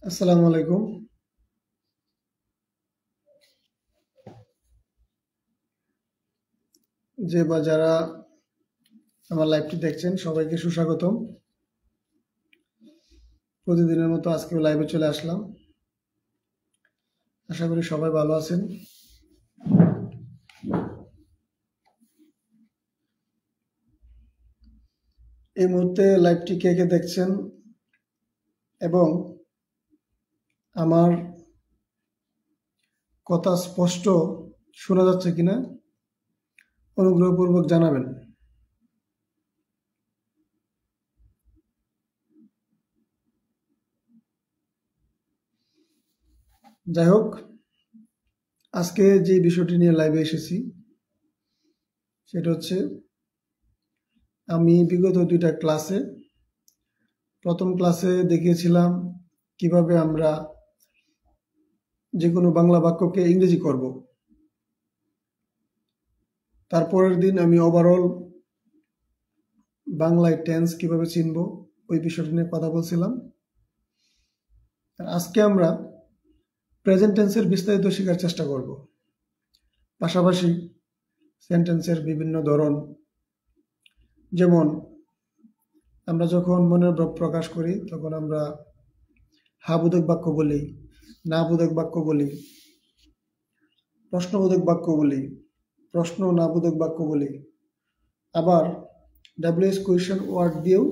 আসসালামু আলাইকুম। যে বা যারা আমার লাইভটি দেখছেন সবাইকে সুস্বাগতম। প্রতিদিনের মতো আজকেও লাইভে চলে আসলাম। আশা করি সবাই ভালো আছেন। এই মুহূর্তে লাইভটি কে কে দেখছেন এবং আমার কথা স্পষ্ট শোনা যাচ্ছে কিনা অনুগ্রহপূর্বক জানাবেন। যাই হোক, আজকে যে বিষয়টি নিয়ে লাইভে এসেছি সেটা হচ্ছে আমি বিগত দুইটা ক্লাসে প্রথম ক্লাসে দেখিয়েছিলাম কিভাবে আমরা যে কোনো বাংলা বাক্যকে ইংরেজি করব। তারপরের দিন আমি ওভারঅল বাংলায় টেন্স কিভাবে চিনব ওই বিষয়টি নিয়ে কথা বলছিলাম। আজকে আমরা প্রেজেন্ট টেন্সের বিস্তারিত শেখার চেষ্টা করব। পাশাপাশি সেন্টেন্সের বিভিন্ন ধরন, যেমন আমরা যখন মনের ভাব প্রকাশ করি তখন আমরা হা-বোধক বাক্য বলি, না-বোধক বাক্য বলি, প্রশ্নবোধক বাক্য বলি, প্রশ্ন না-বোধক বাক্য বলি, আবার ডাব্লিউএস কোয়েশ্চেন ওয়ার্ড দিয়েও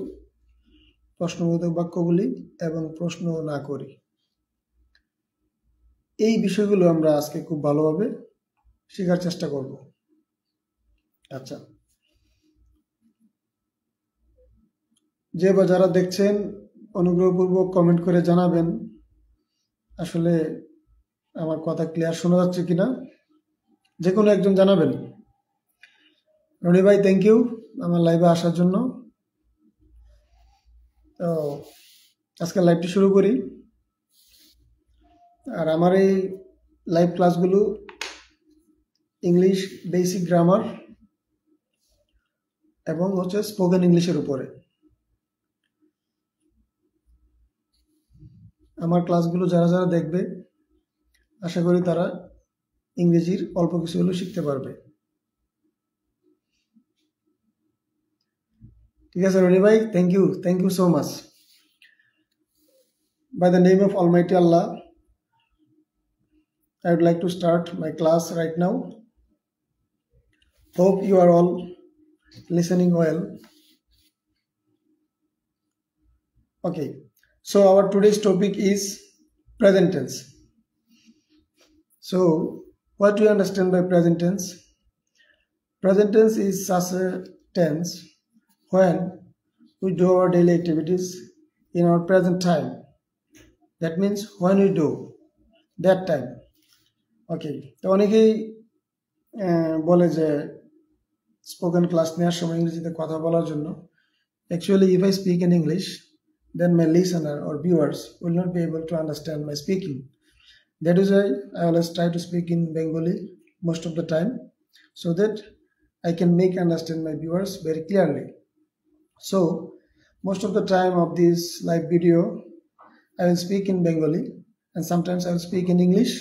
প্রশ্নবোধক বাক্য বলি এবং প্রশ্ন না করি। এই বিষয়গুলো আমরা আজকে খুব ভালোভাবে শেখার চেষ্টা করব। আচ্ছা, যে বা যারা দেখছেন অনুগ্রহপূর্বক কমেন্ট করে জানাবেন আসলে আমার কথা ক্লিয়ার শোনা যাচ্ছে কিনা। যে কোনো একজন জানাবেন। রনি ভাই, থ্যাংক ইউ আমার লাইভে আসার জন্য। তো আজকে লাইভটি শুরু করি। আর আমার এই লাইভ ক্লাসগুলো ইংলিশ বেসিক গ্রামার এবং হচ্ছে স্পোকেন ইংলিশের উপরে। আমার ক্লাসগুলো যারা যারা দেখবে আশা করি তারা ইংরেজির অল্প কিছু হলেও শিখতে পারবে। ঠিক আছে রনি ভাই, thank you so much. By the name of Almighty Allah, I would like to start my class right now. Hope you are all listening well. Okay, so our today's topic is present tense. So what do you understand by present tense? Present tense is such a tense when we do our daily activities in our present time. That means when we do that time. Okay, তো অনেকেই বলে যে spoken class নেওয়ার সময় ইংরেজিতে কথা বলার জন্য। Actually, if I speak in English, then my listener or viewers will not be able to understand my speaking. That is why I always try to speak in Bengali most of the time, so that I can make understand my viewers very clearly. So most of the time of this live video I will speak in Bengali and sometimes I will speak in English.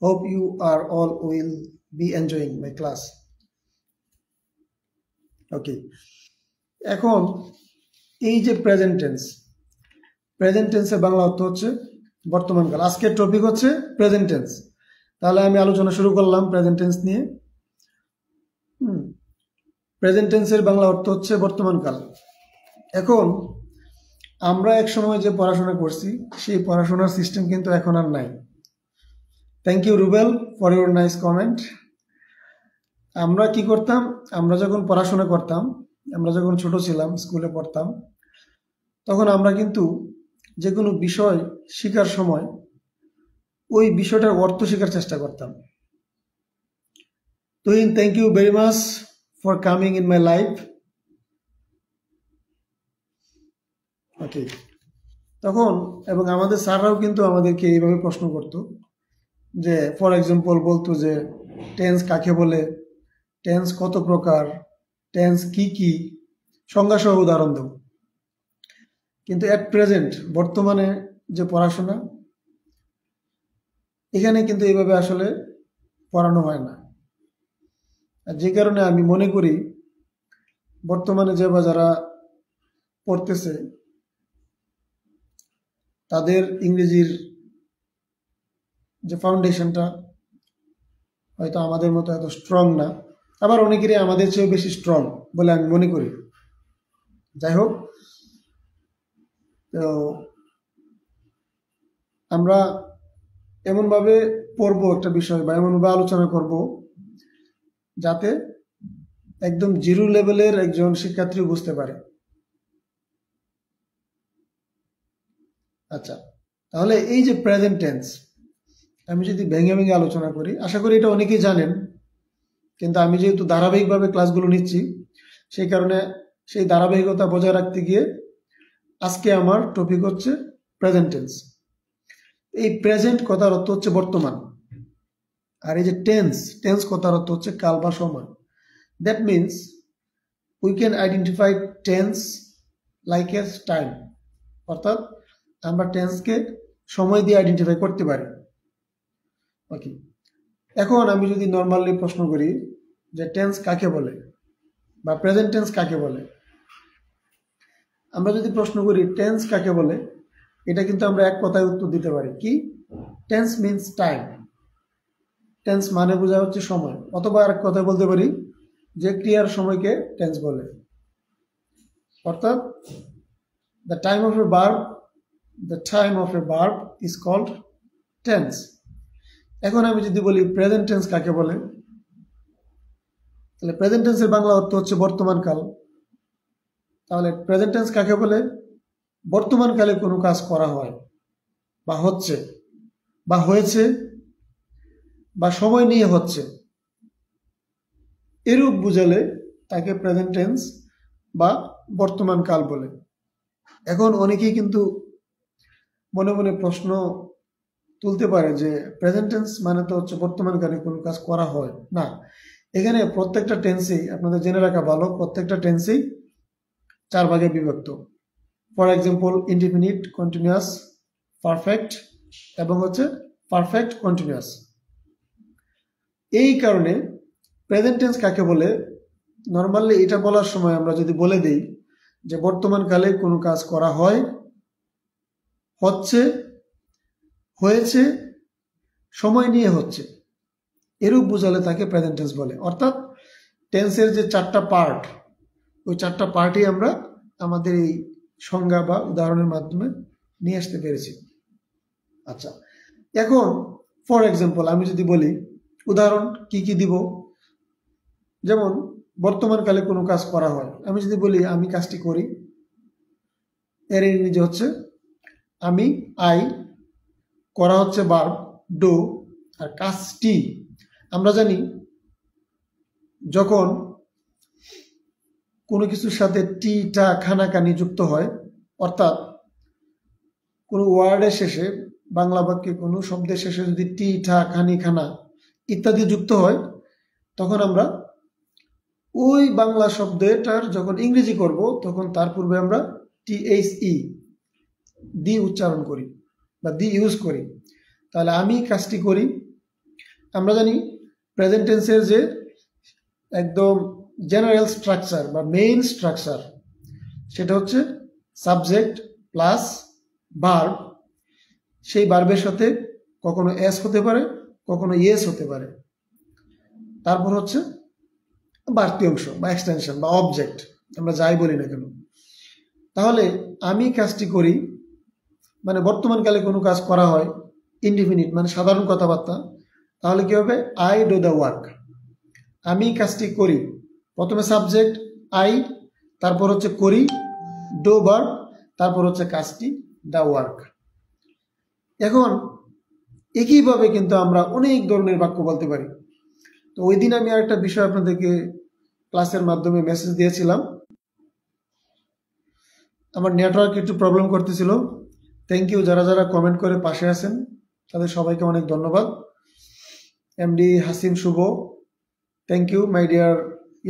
Hope you are all will be enjoying my class. Okay, এখন এই যে present টেন্সের বাংলা অর্থ হচ্ছে বর্তমানকাল। আজকের topic হচ্ছে present tense. তাহলে আমি আলোচনা শুরু করলাম প্রেজেন্ট টেন্স নিয়ে। প্রেজেন্ট টেন্সের বাংলা অর্থ হচ্ছে বর্তমানকাল। এখন আমরা এক সময় যে পড়াশোনা করছি সেই পড়াশোনার সিস্টেম কিন্তু এখন আর নাই। Thank you Rubel for your nice comment. আমরা কি করতাম, আমরা যখন পড়াশোনা করতাম, আমরা যখন ছোট ছিলাম স্কুলে পড়তাম, তখন আমরা কিন্তু যে কোনো বিষয় শেখার সময় ওই বিষয়টার অর্থ শেখার চেষ্টা করতাম। Tuhin, thank you very much for coming in my life. Okay, তখন এবং আমাদের স্যাররাও কিন্তু আমাদেরকে এইভাবে প্রশ্ন করতো যে ফর এক্সাম্পল বলতো যে টেন্স কাকে বলে, টেন্স কত প্রকার, টেন্স কি কি, সংজ্ঞা সহ উদাহরণ দেব। কিন্তু অ্যাট প্রেজেন্ট বর্তমানে যে পড়াশোনা, এখানে কিন্তু এইভাবে আসলে পড়ানো হয় না। আর যে কারণে আমি মনে করি বর্তমানে যারা পড়তেছে তাদের ইংরেজির যে ফাউন্ডেশনটা হয়তো আমাদের মতো এত স্ট্রং না, আবার অনেকেরই আমাদের চেয়েও বেশি স্ট্রং বলে আমি মনে করি। যাই হোক, তো আমরা এমনভাবে পড়বো একটা বিষয় বা এমনভাবে আলোচনা করব যাতে একদম জিরো লেভেলের একজন শিক্ষার্থী বুঝতে পারে। আচ্ছা, তাহলে এই যে প্রেজেন্ট টেন্স, আমি যদি ভেঙে ভেঙে আলোচনা করি, আশা করি এটা অনেকেই জানেন, কিন্তু আমি যেহেতু ধারাবাহিকভাবে ক্লাসগুলো নিচ্ছি সেই কারণে সেই ধারাবাহিকতা বজায় রাখতে গিয়ে আজকে আমার টপিক হচ্ছে প্রেজেন্ট টেন্স। এই প্রেজেন্ট কথার অর্থ হচ্ছে বর্তমান, আর এই যে টেন্স কথার অর্থ হচ্ছে কাল বা সময়। That means we can identify tense like a time, অর্থাৎ আমরা টেন্সকে সময় দিয়ে আইডেন্টিফাই করতে পারি। ওকে, এখন আমি যদি নর্মালি প্রশ্ন করি যে টেন্স কাকে বলে বা প্রেজেন্ট টেন্স কাকে বলে, আমরা যদি প্রশ্ন করি টেন্স কাকে বলে, এটা কিন্তু আমরা এক কথায় উত্তর দিতে পারি কি, টেন্স মিনস টাইম। টেন্স মানে বোঝা হচ্ছে সময়, অথবা আর এক কথায় বলতে পারি যে ক্রিয়ার সময়কে টেন্স বলে, অর্থাৎ the time of a verb is called tense. এখন আমি যদি বলি প্রেজেন্ট টেন্স কাকে বলে, তাহলে প্রেজেন্ট টেন্সের বাংলা অর্থ হচ্ছে বর্তমান কাল। তাহলে প্রেজেন্ট টেন্স কাকে বলে, বর্তমান কালে কোনো কাজ করা হয় বা হচ্ছে বা হয়েছে বা সময় নিয়ে হচ্ছে, এরূপ বুঝালে তাকে প্রেজেন্ট টেন্স বা বর্তমান কাল বলে। এখন অনেকেই কিন্তু মনে মনে প্রশ্ন তুলতে পারে যে প্রেজেন্ট টেন্স মানে তো হচ্ছে বর্তমান কালে কোনো কাজ করা হয় না। এখানে প্রত্যেকটা টেন্সেই আপনাদের জেনে রাখা ভালো, প্রত্যেকটা টেন্সেই 4 ভাগে বিভক্ত। For example indefinite, continuous, perfect এবং হচ্ছে পারফেক্ট কন্টিনিউয়াস। এই কারণে প্রেজেন্ট টেন্স কাকে বলে, নর্মালি এটা বলার সময় আমরা যদি বলে দেই যে বর্তমান কালে কোনো কাজ করা হয়, হচ্ছে, হয়েছে, সময় নিয়ে হচ্ছে, এরূপ বুঝালে তাকে প্রেজেন্ট টেন্স বলে। অর্থাৎ টেন্সের যে 4টা পার্ট, ওই 4টা পার্টই আমরা আমাদের এই সংজ্ঞা বা উদাহরণের মাধ্যমে নিয়ে আসতে পেরেছি। আচ্ছা, এখন ফর এক্সাম্পল আমি যদি বলি, উদাহরণ কি কি দিব, যেমন বর্তমান কালে কোনো কাজ করা হয়, আমি যদি বলি আমি কাজটি করি, এর ইংরেজি হচ্ছে আমি, আই, করা হচ্ছে ভার্ব ডু, আর কাজটি আমরা জানি যখন কোনো কিছুর সাথে টি, টা, খানা, কানি যুক্ত হয়, অর্থাৎ কোনো ওয়ার্ডের শেষে, বাংলা বাক্যে কোনো শব্দের শেষে যদি টি, ঠা, খানি, খানা ইত্যাদি যুক্ত হয়, তখন আমরা ওই বাংলা শব্দটার যখন ইংরেজি করব তখন তার পূর্বে আমরা THE দি উচ্চারণ করি বা দি ইউজ করি। তাহলে আমি কাজটি করি, আমরা জানি প্রেজেন্ট টেন্সের যে একদম জেনারেল স্ট্রাকচার বা মেইন স্ট্রাকচার, সেটা হচ্ছে সাবজেক্ট প্লাস ভার্ব। সেই ভার্বের সাথে কখনো এস হতে পারে, কখনো ইয়েস হতে পারে, তারপর হচ্ছে বাড়তি অংশ বা এক্সটেনশন বা অবজেক্ট, আমরা যাই বলি না কেন। তাহলে আমি কাজটি করি মানে বর্তমানকালে কোনো কাজ করা হয়, ইনডিফিনিট মানে সাধারণ কথাবার্তা, তাহলে কি হবে, আই ডু দ্য ওয়ার্ক। আমি কাজটি করি, প্রথমে সাবজেক্ট আই, তারপর হচ্ছে করি ডু ভার্ব, তারপর হচ্ছে কাজটি দ্য ওয়ার্ক। এখন একইভাবে কিন্তু আমরা অনেক ধরনের বাক্য বলতে পারি। তো ওই দিন আমি আরেকটা বিষয় আপনাদেরকে ক্লাসের মাধ্যমে মেসেজ দিয়েছিলাম, আমার নেটওয়ার্ক একটু প্রবলেম করতেছিল। থ্যাংক ইউ যারা যারা কমেন্ট করে পাশে আছেন, তাদের সবাইকে অনেক ধন্যবাদ। MD Hasim Shuvo, thank you my dear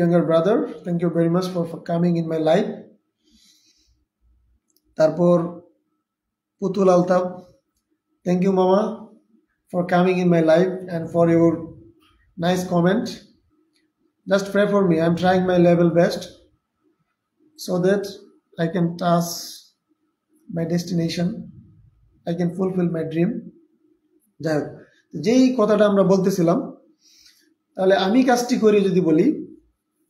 younger brother, thank you very much for coming in my life. তারপর Putul Altab. Thank you, Mama, for coming in my life and for your nice comment. Just pray for me. I'm trying my level best so that I can touch my destination. I can fulfill my dream. যাই হোক, যেই কথাটা আমরা বলতেছিলাম, তাহলে আমি কাজটি করি যদি বলি,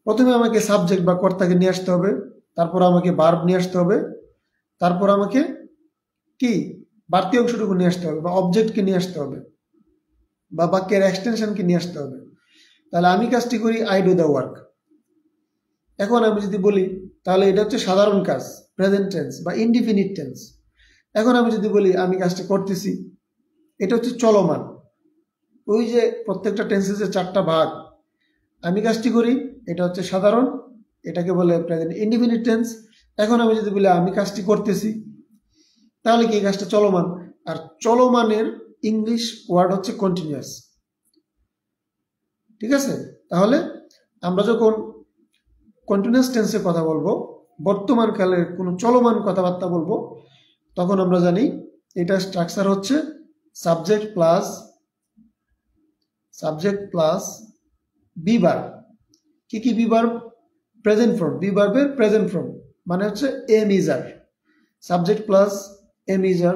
প্রথমে আমাকে সাবজেক্ট বা কর্তাকে নিয়ে আসতে হবে, তারপর আমাকে ভার্ব নিয়ে আসতে হবে, তারপর আমাকে কি বাড়তি অংশটুকু নিয়ে আসতে হবে বা অবজেক্টকে নিয়ে আসতে হবে বা বাক্যের এক্সটেনশনকে নিয়ে আসতে হবে। তাহলে আমি কাজটি করি, আই ডু দ্য ওয়ার্ক। এখন আমি যদি বলি, তাহলে এটা হচ্ছে সাধারণ কাজ, প্রেজেন্ট টেন্স বা ইনডিফিনিট টেন্স। এখন আমি যদি বলি আমি কাজটি করতেছি, এটা হচ্ছে চলমান। ওই যে প্রত্যেকটা টেন্সের যে 4টা ভাগ, আমি কাজটি করি, এটা হচ্ছে সাধারণ, এটাকে বলে প্রেজেন্ট ইনডিফিনিট টেন্স। এখন আমি যদি বলি আমি কাজটি করতেছি, তাহলে কি কাজটা চলমান। আর চলমানের ইংলিশ ওয়ার্ড হচ্ছে কন্টিনিউয়াস। ঠিক আছে, তাহলে আমরা যখন কন্টিনিউয়াস টেন্সে কথা বলবো, বর্তমান কালের কোনো চলমান কথাবার্তা বলবো, তখন আমরা জানি এটা স্ট্রাকচার হচ্ছে সাবজেক্ট প্লাস বি ভার্ব। কি কি be verb? Present form, be ভার্বের প্রেজেন্ট ফর্ম মানে হচ্ছে am is are, subject plus am is are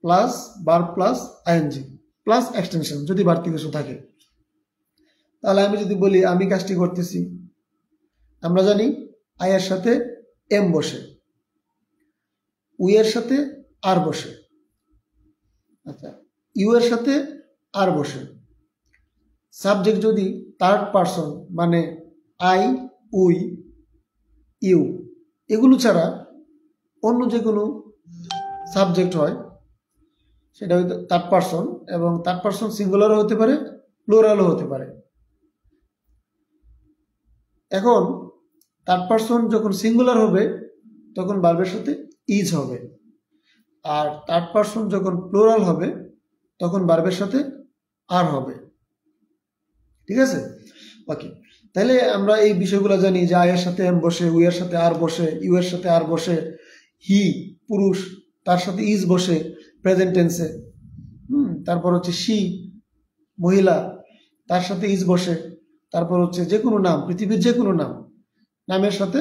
plus verb plus ING plus extension যদি বাড়তি কিছু থাকে। তাহলে আমি যদি বলি আমি কাজটি করতেছি, আমরা জানি আই এর সাথে এম বসে, উই এর সাথে আর বসে, আচ্ছা ইউ এর সাথে আর বসে। সাবজেক্ট যদি থার্ড পারসন মানে আই, উই, ইউ এগুলো ছাড়া অন্য যে কোনো সাবজেক্ট হয়, সেটা হয়তো থার্ড পারসন, এবং থার্ড পারসন সিঙ্গুলারও হতে পারে, প্লুরালও হতে পারে। এখন থার্ড পারসন যখন সিঙ্গুলার হবে তখন ভার্বের সাথে ইজ হবে, আর থার্ড পারসন যখন প্লুরাল হবে তখন ভার্বের সাথে আর হবে। ঠিক আছে, ওকে। তাহলে আমরা এই বিষয়গুলো জানি যে আই এর সাথে এম বসে, উই এর সাথে আর বসে, ইউ এর সাথে আর বসে, হি পুরুষ তার সাথে ইজ বসে প্রেজেন্ট টেন্সে, তারপর হচ্ছে শি মহিলা তার সাথে ইজ বসে, তারপর হচ্ছে যে কোনো নাম, পৃথিবীর যে কোনো নামের সাথে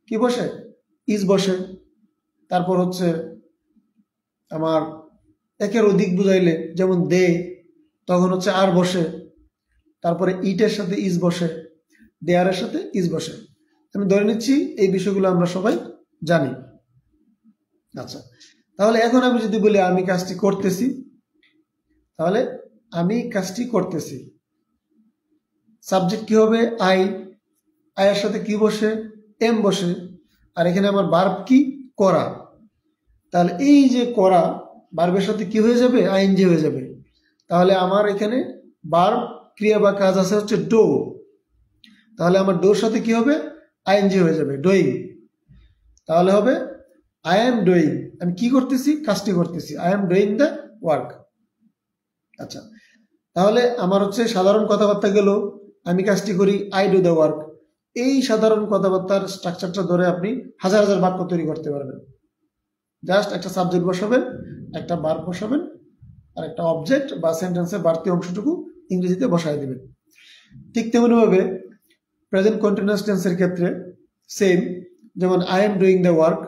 কি বসে? ইজ বসে। তারপর হচ্ছে আমার একের অধিক বুঝাইলে যেমন দে, তখন হচ্ছে আর বসে, তারপরে ইটের সাথে ইজ বসে, দেয়ারের সাথে ইজ বসে। আমি ধরে নিচ্ছি এই বিষয়গুলো আমরা সবাই জানি। আচ্ছা, তাহলে এখন আমি যদি বলি আমি কাজটি করতেছি, তাহলে আমি কাজটি করতেছি, সাবজেক্ট কি হবে? আই, আয়ের সাথে কি বসে? এম বসে, আর এখানে আমার ভার্ব কি? করা। তাহলে এই যে করা ভার্বের সাথে কি হয়ে যাবে? আইএনজি হয়ে যাবে। তাহলে আমার এখানে ভার্ব ক্রিয়া বা কাজ আছে হচ্ছে ডো, তাহলে আমার ডোর সাথে কি হবে? আইএনজি হয়ে যাবে, ডুইং। তাহলে হবে আই এম ডুইং, আমি কি করতেছি? কাজটি করতেছি, I am doing the work. আচ্ছা, তাহলে আমার হচ্ছে সাধারণ কথাবার্তা গেল, আমি কাজটি করি, আই ডু দ্য ওয়ার্ক। এই সাধারণ কথাবার্তার স্ট্রাকচারটা ধরে আপনি হাজার হাজার বাক্য তৈরি করতে পারবেন। জাস্ট একটা সাবজেক্ট বসাবেন, একটা ভার্ব বসাবেন, আর একটা অবজেক্ট বা সেন্টেন্সের বাড়তি অংশটুকু ইংরেজিতে বসায় দিবেন। ঠিক তেমনিভাবে প্রেজেন্ট কন্টিনিউয়াস টেন্সের ক্ষেত্রে সেম, যেমন I am doing the work,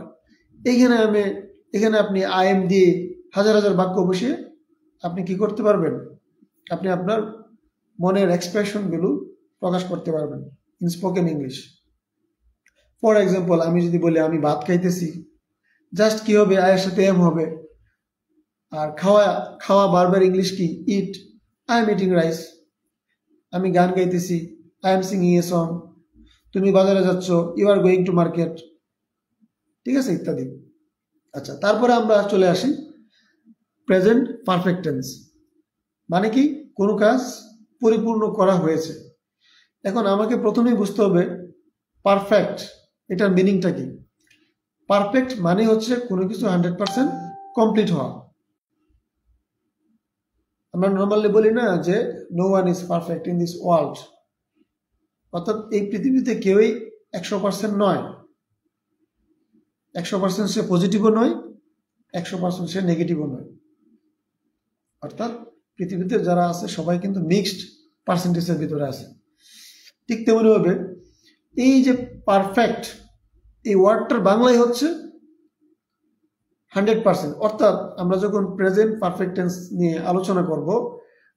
এখানে আপনি আই এম দিয়ে হাজার হাজার বাক্য বসিয়ে আপনি কি করতে পারবেন? আপনি আপনার মনের এক্সপ্রেশনগুলো প্রকাশ করতে পারবেন in spoken English. For example, আমি যদি বলি আমি ভাত খাইতেছি, জাস্ট কি হবে? আয়ের সাথে এম হবে, আর খাওয়া ভার্বের ইংলিশ কি? Eat, I am eating rice. আমি গান গাইতেছি, I am singing a song. তুমি বাজারে যাচ্ছ, you are going to market. ঠিক আছে, ইত্যাদি। আচ্ছা, তারপরে আমরা চলে আসি প্রেজেন্ট পারফেক্ট টেন্স, মানে কি? কোনো কাজ পরিপূর্ণ করা হয়েছে। এখন আমাকে প্রথমেই বুঝতে হবে পারফেক্ট এটার মিনিংটা কি। পারফেক্ট মানে হচ্ছে কোনো কিছু 100% কমপ্লিট হওয়া। আমরা নর্মালি বলি না যে no one is perfect in this world, অর্থাৎ এই পৃথিবীতে কেউই 100% নয়। 100% সে পজিটিভও নয়, 100% সে নেগেটিভও নয়। অর্থাৎ পৃথিবীতে যারা আছে সবাই কিন্তু মিক্সড পার্সেন্টেজের ভিতরে আছে। ঠিক তেমনিভাবে এই যে পারফেক্ট, এই ওয়ার্ডটার বাংলায় হচ্ছে 100%। অর্থাৎ আমরা যখন প্রেজেন্ট পারফেক্ট টেন্স নিয়ে আলোচনা করব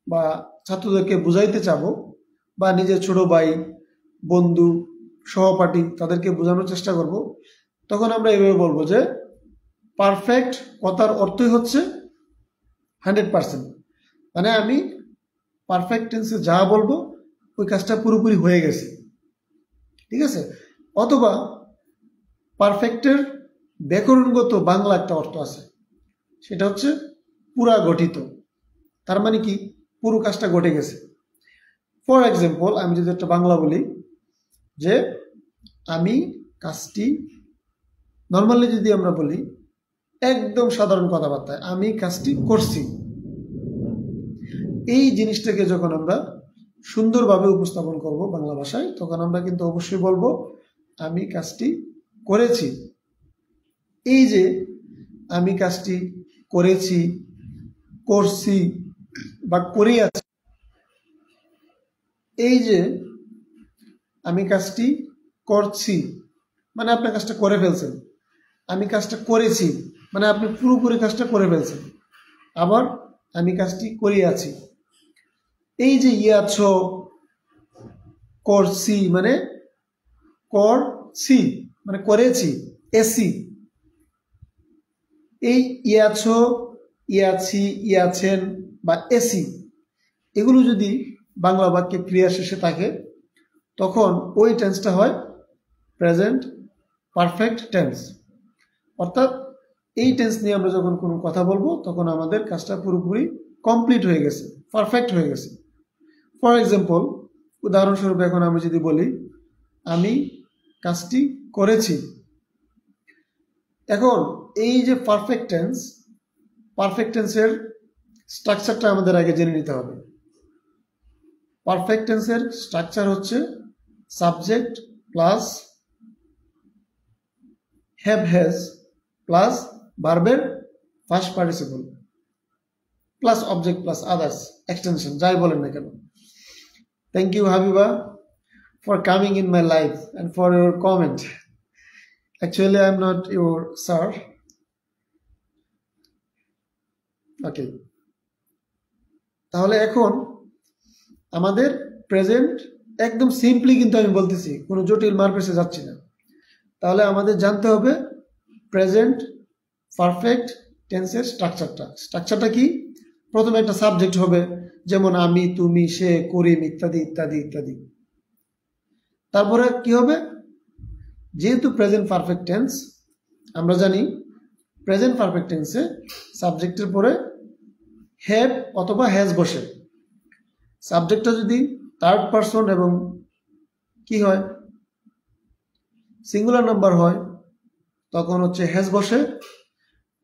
বা ছাত্রদেরকে বুঝাইতে চাবো বা নিজের ছোট ভাই, বন্ধু, সহপাঠী তাদেরকে বোঝানোর চেষ্টা করব, তখন আমরা এভাবে বলবো যে পারফেক্ট কথার অর্থই হচ্ছে 100%। মানে আমি পারফেক্ট টেন্সে যা বলবো ওই কাজটা পুরোপুরি হয়ে গেছে, ঠিক আছে। অথবা পারফেক্টের ব্যাকরণগত বাংলা একটা অর্থ আছে, সেটা হচ্ছে পুরা গঠিত। তার মানে কি, পুরো কাজটা ঘটে গেছে। ফর এক্সাম্পল, আমি যদি একটা বাংলা বলি যে আমি কাজটি, নর্মালি যদি আমরা বলি একদম সাধারণ কথাবার্তায়, আমি কাজটি করছি, এই জিনিসটাকে যখন আমরা সুন্দরভাবে উপস্থাপন করব বাংলা ভাষায়, তখন আমরা কিন্তু অবশ্যই বলবো আমি কাজটি করেছি। এই যে আমি কাজটি করেছি, করছি বা করে আছি, এই যে আমি কাজটি করছি মানে আপনি কাজটা করে ফেলছেন, আমি কাজটা করেছি মানে আপনি পুরোপুরি কাজটা করে ফেলছেন, আবার আমি কাজটি করে আছি। এই যে ইয়াছ, করছি মানে করছি মানে করেছি, এসি, এই ইয়াছ, ইয়াছি, ইয়াছেন বা এসি, এগুলো যদি বাংলা বাক্যে ক্রিয়া শেষে থাকে তখন ওই টেন্সটা হয় প্রেজেন্ট পারফেক্ট টেন্স। অর্থাৎ এই টেন্স নিয়ে আমরা যখন কোনো কথা বলবো তখন আমাদের কাজটা পুরোপুরি কমপ্লিট হয়ে গেছে, পারফেক্ট হয়ে গেছে। ফর এক্সাম্পল, উদাহরণস্বরূপ এখন আমি যদি বলি আমি কাজটি করেছি, এখন এই যে পারফেক্ট টেন্সের স্ট্রাকচারটা আমাদের আগে জেনে নিতে হবে। পারফেক্ট টেন্সের স্ট্রাকচার হচ্ছে subject plus have has plus ভার্বের first participle plus object plus others extension, যাই বলেন না কেন। Thank you Habiba for coming in my life and for your comment. Actually, I'm not your sir. Okay. তাহলে এখন আমাদের প্রেজেন্ট একদম সিম্পলি কিন্তু আমি বলতেছি, কোনো জটিল মারপেসে যাচ্ছি না। তাহলে আমাদের জানতে হবে প্রেজেন্ট পারফেক্ট টেন্সের স্ট্রাকচারটা কি। প্রথমে একটা সাবজেক্ট হবে, যেমন আমি, তুমি, সে, করিম ইত্যাদি ইত্যাদি ইত্যাদি। তারপরে কি হবে, যেহেতু প্রেজেন্ট পারফেক্ট টেন্স, আমরা জানি প্রেজেন্ট পারফেক্ট টেন্সে সাবজেক্টের পরে হ্যাভ অথবা হ্যাজ বসে। সাবজেক্টটা যদি থার্ড পারসন এবং কি হয় সিঙ্গুলার নাম্বার হয় তখন হচ্ছে হ্যাজ বসে,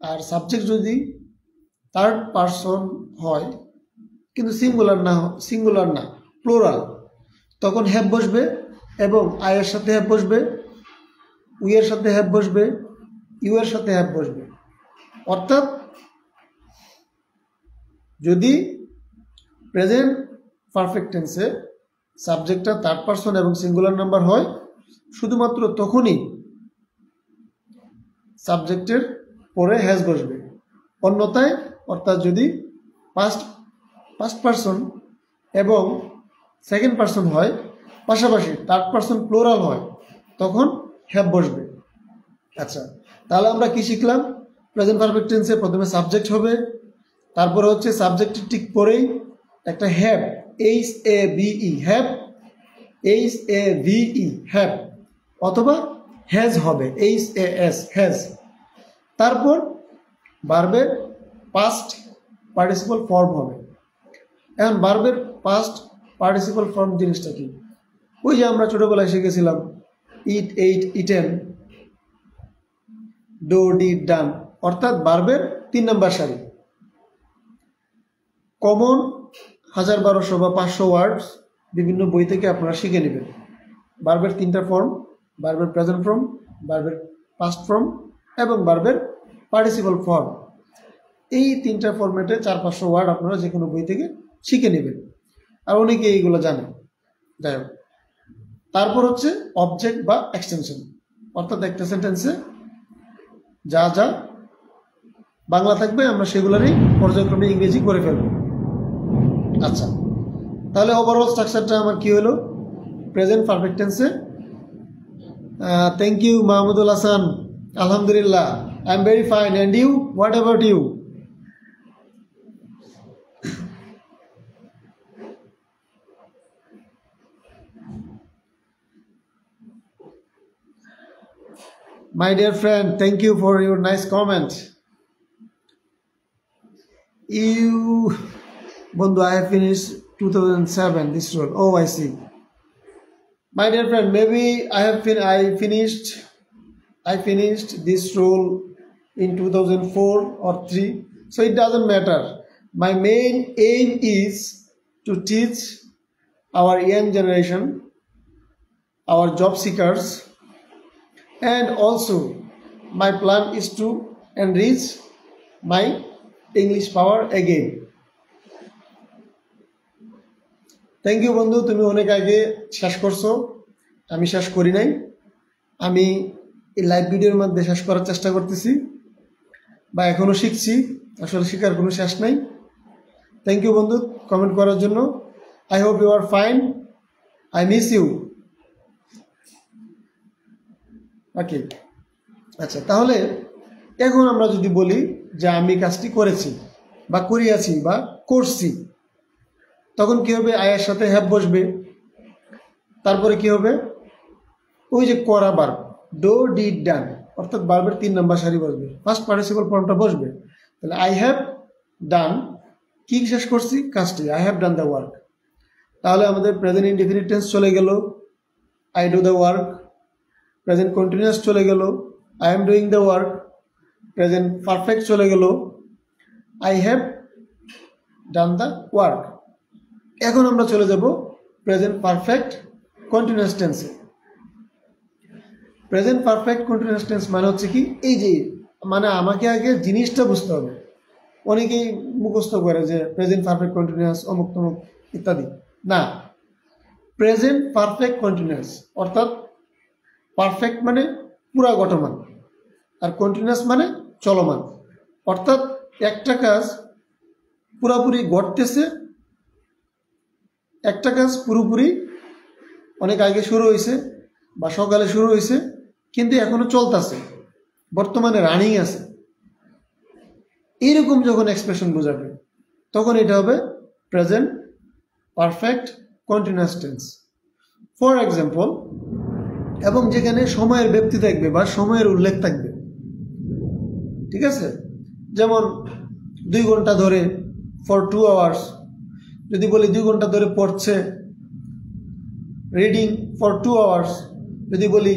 আর সাবজেক্ট যদি থার্ড পারসন হয় কিন্তু সিঙ্গুলার না প্লুরাল, তখন হ্যাভ বসবে এবং আই এর সাথে হ্যাভ বসবে, উই এর সাথে হ্যাভ বসবে, ইউ এর সাথে হ্যাভ বসবে। অর্থাৎ যদি প্রেজেন্ট পারফেক্ট টেন্সে সাবজেক্টটা থার্ড পারসন এবং সিঙ্গুলার নাম্বার হয়, শুধুমাত্র তখনই সাবজেক্টের পরে হ্যাজ বসবে। অন্যথায়, অর্থাৎ যদি ফার্স্ট পারসন এবং সেকেন্ড পারসন হয়, পাশাপাশি থার্ড পারসন প্লুরাল হয়, তখন হ্যাভ বসবে। আচ্ছা, তাহলে আমরা কি শিখলাম? প্রেজেন্ট পারফেক্ট টেন্সে প্রথমে সাবজেক্ট হবে, তারপরে হচ্ছে সাবজেক্টের ঠিক পরেই একটা have, H A ভিই have, H A ভিই have, অথবা হ্যাজ হবে, এইচ এ এস হ্যাজ। তারপর ভার্বের পাস্ট পার্টিসিপল ফর্ম হবে। এখন ভার্বের পাস্ট পার্টিসিপল ফর্ম জিনিসটা কি? ওই যে আমরা ছোটবেলায় শিখেছিলাম ইট, এইট, ইটেন, ডো, ডিড, ডান, অর্থাৎ ভার্বের 3 নম্বর সারি। কমন 1000-1200 বা 500 ওয়ার্ডস বিভিন্ন বই থেকে আপনারা শিখে নেবেন। ভার্বের 3টা ফর্ম, ভার্বের প্রেজেন্ট ফর্ম, ভার্বের পাস্ট ফর্ম এবং ভার্বের পার্টিসিপল ফর্ম। এই তিনটা ফরম্যাটে 400-500 ওয়ার্ড আপনারা যে কোনো বই থেকে শিখে নেবেন, আর অনেকে এইগুলো জানে। যাই হোক, তারপর হচ্ছে অবজেক্ট বা এক্সটেনশন, অর্থাৎ একটা সেন্টেন্সে যা যা বাংলা থাকবে আমরা সেগুলোরই পর্যায়ক্রমে ইংরেজি করে ফেলব। আচ্ছা, তাহলে ওভারঅল স্ট্রাকচারটা আমার কি হলো? প্রেজেন্ট পারফেক্ট টেন্সে থ্যাংক ইউ মাহমুদুল হাসান, আলহামদুলিল্লাহ, I am very fine, and you, what about you? My dear friend, thank you for your nice comment. Bondhu, I have finished 2007 this role. Oh, I see. My dear friend, maybe I finished this role in 2004 or 3, so it doesn't matter. My main aim is to teach our young generation, our job seekers, and also my plan is to enrich my English power again. Thank you বন্ধু, তুমি অনেক আগে শেষ করছো, আমি শেষ করি নাই। আমি এই লাইভ ভিডিওর মধ্যে শেষ করার চেষ্টা করতেছি, বা এখনো শিখছি, আসলে শেখার কোনো শেষ নাই। থ্যাংক ইউ বন্ধু কমেন্ট করার জন্য। I hope you are fine, I miss you. Okay, আচ্ছা, তাহলে এখন আমরা যদি বলি যে আমি কাজটি করেছি বা করিয়াছি বা করছি, তখন কি হবে? আয়ের সাথে হ্যাভ বসবে, তারপরে কি হবে? ওই যে করা ভার্ব, ডো, ডিড, ডান, অর্থাৎ ভার্বের 3 নম্বর সারি বসবে, ফার্স্ট পার্টিসিপল ফর্মটা বসবে। তাহলে আই হ্যাভ ডান, কি শেষ করছি? কাজটি, I have done the work. তাহলে আমাদের প্রেজেন্ট ইনডিফিনিট টেন্স চলে গেল, I do the work. Present continuous চলে গেল, I am doing the work. Present perfect চলে গেল, I have done the work. এখন আমরা চলে যাব প্রেজেন্ট পারফেক্ট কন্টিনিউয়াস টেন্সে। প্রেজেন্ট পারফেক্ট কন্টিনিউয়াস টেন্স মানে হচ্ছে কি? এই যে, মানে আমাকে আগে জিনিসটা বুঝতে হবে। অনেকেই মুখস্থ করে যে প্রেজেন্ট পারফেক্ট কন্টিনিউয়াস অমুক তমুক ইত্যাদি। না, প্রেজেন্ট পারফেক্ট কন্টিনিউয়াস অর্থাৎ পারফেক্ট মানে পুরা গঠমান, আর কন্টিনিউয়াস মানে চলমান। অর্থাৎ একটা কাজ পুরাপুরি ঘটতেছে, একটা কাজ পুরোপুরি অনেক আগে শুরু হয়েছে বা সকালে শুরু হয়েছে, কিন্তু এখনো চলতেছে, বর্তমানে রানিং আছে। এইরকম যখন এক্সপ্রেশন বোঝাবে তখন এটা হবে present perfect continuous tense. For example, এবং যেখানে সময়ের ব্যক্তি থাকবে বা সময়ের উল্লেখ থাকবে, ঠিক আছে? যেমন 2 ঘন্টা ধরে, ফর 2 আওয়ার্স। যদি বলি 2 ঘন্টা ধরে পড়ছে, রিডিং ফর 2 আওয়ার্স। যদি বলি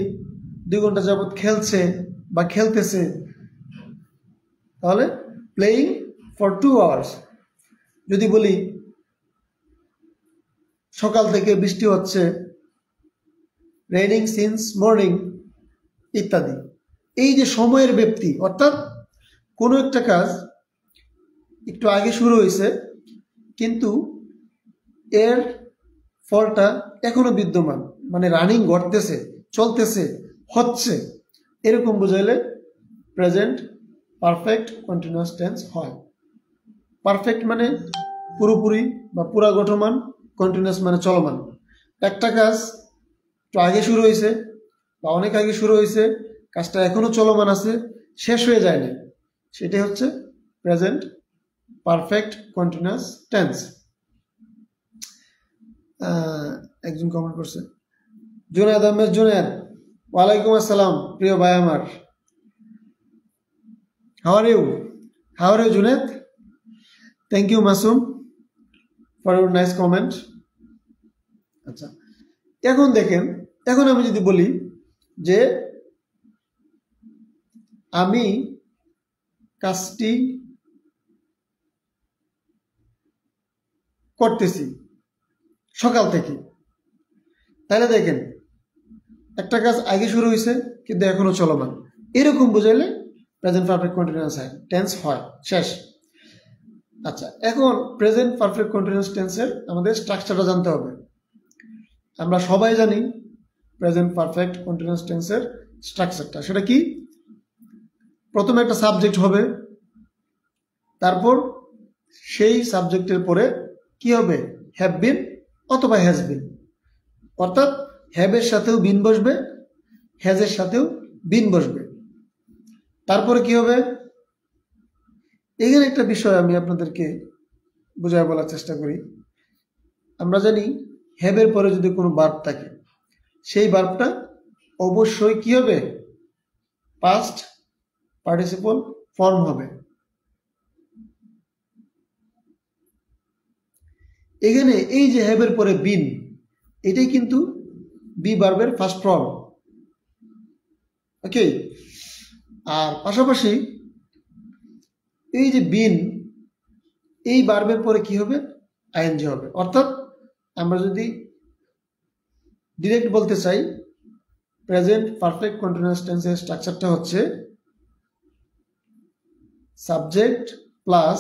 2 ঘন্টা যাবৎ খেলছে বা খেলতেছে, তাহলে প্লেয়িং ফর 2 আওয়ার্স। যদি বলি সকাল থেকে বৃষ্টি হচ্ছে, রেইনিং সিন্স মর্নিং ইত্যাদি। এই যে সময়ের ব্যক্তি, অর্থাৎ কোনো একটা কাজ একটু আগে শুরু হয়েছে কিন্তু এর ফলটা এখনো বিদ্যমান, মানে রানিং ঘটতেছে, চলতেছে, হচ্ছে, এরকম বোঝাইলে প্রেজেন্ট পারফেক্ট কন্টিনিউয়াস টেন্স হয়। পারফেক্ট মানে পুরোপুরি বা পুরা গঠমান, কন্টিনিউয়াস মানে চলমান। একটা কাজ একটু আগে শুরু হয়েছে বা অনেক আগে শুরু হয়েছে, কাজটা এখনো চলমান আছে, শেষ হয়ে যায় না, সেটাই হচ্ছে প্রেজেন্ট পারফেক্ট কন্টিনিউয়াস টেন্স। একজন কমেন্ট করছে, জুনায়েদ আহমেদ। জুনায়েদ, ওয়ালাইকুম আসসালাম প্রিয় ভাই আমার। How are you? How are you Junayed? Thank you Masum for your nice comment. আচ্ছা, এখন দেখেন, এখন আমি যদি বলি যে আমি কাজটি করতেছি সকাল থেকে, তাহলে দেখেন একটা কাজ আগে শুরু হয়েছে কিন্তু এখনো চলমান, এরকম বোঝাইলে প্রেজেন্ট পারফেক্ট কন্টিনিউয়াস টেন্স হয়, শেষ। আচ্ছা, এখন প্রেজেন্ট পারফেক্ট কন্টিনিউয়াস টেন্সের আমাদের স্ট্রাকচারটা জানতে হবে। আমরা সবাই জানি প্রেজেন্ট পারফেক্ট কন্টিনিউয়াস টেন্সের স্ট্রাকচারটা, সেটা কি? প্রথমে একটা সাবজেক্ট হবে, তারপর সেই সাবজেক্টের পরে কি হবে? হ্যাভ বিন অথবা হ্যাজ বিন, অর্থাৎ হ্যাভের সাথেও বিন বসবে, হ্যাজের সাথেও বিন বসবে। তারপরে কি হবে? এখানে একটা বিষয় আমি আপনাদেরকে বোঝায় বলার চেষ্টা করি। আমরা জানি হ্যাভের পরে যদি কোনো ভার্ব থাকে, সেই ভার্বটা অবশ্যই কি হবে? পাস্ট পার্টিসিপল ফর্ম হবে। এখানে এই যে হ্যাভের পরে বিন, এটাই কিন্তু বি ভার্বের ফার্স্ট ফর্ম। ওকে, আর পাশাপাশি এই যে বিন, এই ভার্বের পরে কি হবে? আইএনজি হবে। অর্থাৎ আমরা যদি ডিরেক্ট বলতে চাই, প্রেজেন্ট পারফেক্ট কন্টিনিউয়াস টেন্সের স্ট্রাকচারটা হচ্ছে subject plus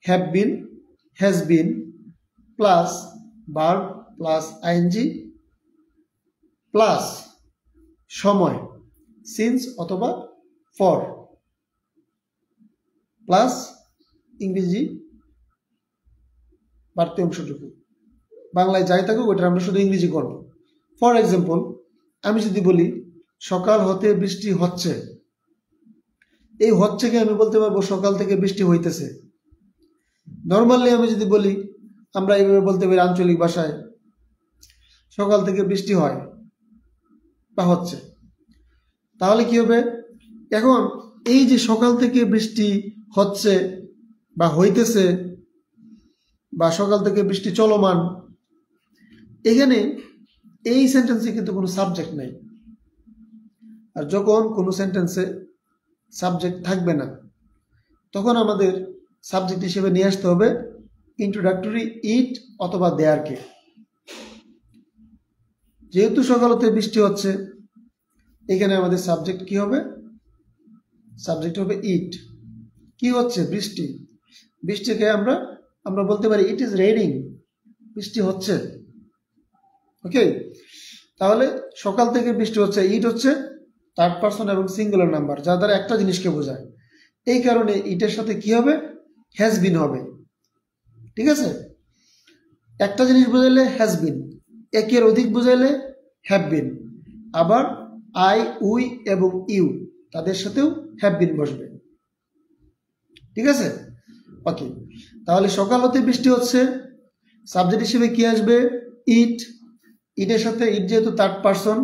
have been, has been plus verb plus ING plus সময় সিন্স অথবা ফর প্লাস ইংরেজি বাড়তি অংশটুকু। বাংলায় যাই থাকুক ওটা আমরা শুধু ইংরেজি করব। ফর এক্সাম্পল, আমি যদি বলি সকাল হতে বৃষ্টি হচ্ছে, এই হচ্ছেকে আমি বলতে পারবো সকাল থেকে বৃষ্টি হইতেছে। নর্মালি আমি যদি বলি, আমরা এইভাবে বলতে পারি আঞ্চলিক ভাষায়, সকাল থেকে বৃষ্টি হয় বা হচ্ছে। তাহলে কি হবে? এখন এই যে সকাল থেকে বৃষ্টি হচ্ছে বা হইতেছে বা সকাল থেকে বৃষ্টি চলমান, এখানে এই সেন্টেন্সে কিন্তু কোনো সাবজেক্ট নাই। আর যখন কোনো সেন্টেন্সে সাবজেক্ট থাকবে না, তখন আমাদের সাবজেক্ট হিসেবে নিয়ে আসতে হবে ইন্ট্রোডাক্টরি ইট অথবা দেয়ারকে। যেহেতু সকাল হতে বৃষ্টি হচ্ছে, এখানে আমাদের সাবজেক্ট কি হবে? সাবজেক্ট হবে ইট। কি হচ্ছে? বৃষ্টি। বৃষ্টিকে আমরা বলতে পারি ইট ইজ রেইনিং, বৃষ্টি হচ্ছে। ওকে, তাহলে সকাল থেকে বৃষ্টি হচ্ছে, ইট হচ্ছে থার্ড পারসন এবং সিঙ্গুলার নাম্বার, যা দ্বারা একটা জিনিসকে বোঝায়। এই কারণে ইটের সাথে কি হবে? হ্যাজ বিন হবে। ঠিক আছে, একটা জিনিস বোঝাইলে হ্যাজ বিন, একের অধিক বোঝাইলে হ্যাভ বিন, আবার আই, উই এবং ইউ তাদের সাথেও হ্যাভ বিন বসবে। ঠিক আছে, ওকে। তাহলে সকাল হতে বৃষ্টি হচ্ছে, সাবজেক্ট হিসেবে কি আসবে? ইট। ইটের সাথে ইট যেহেতু থার্ড পারসন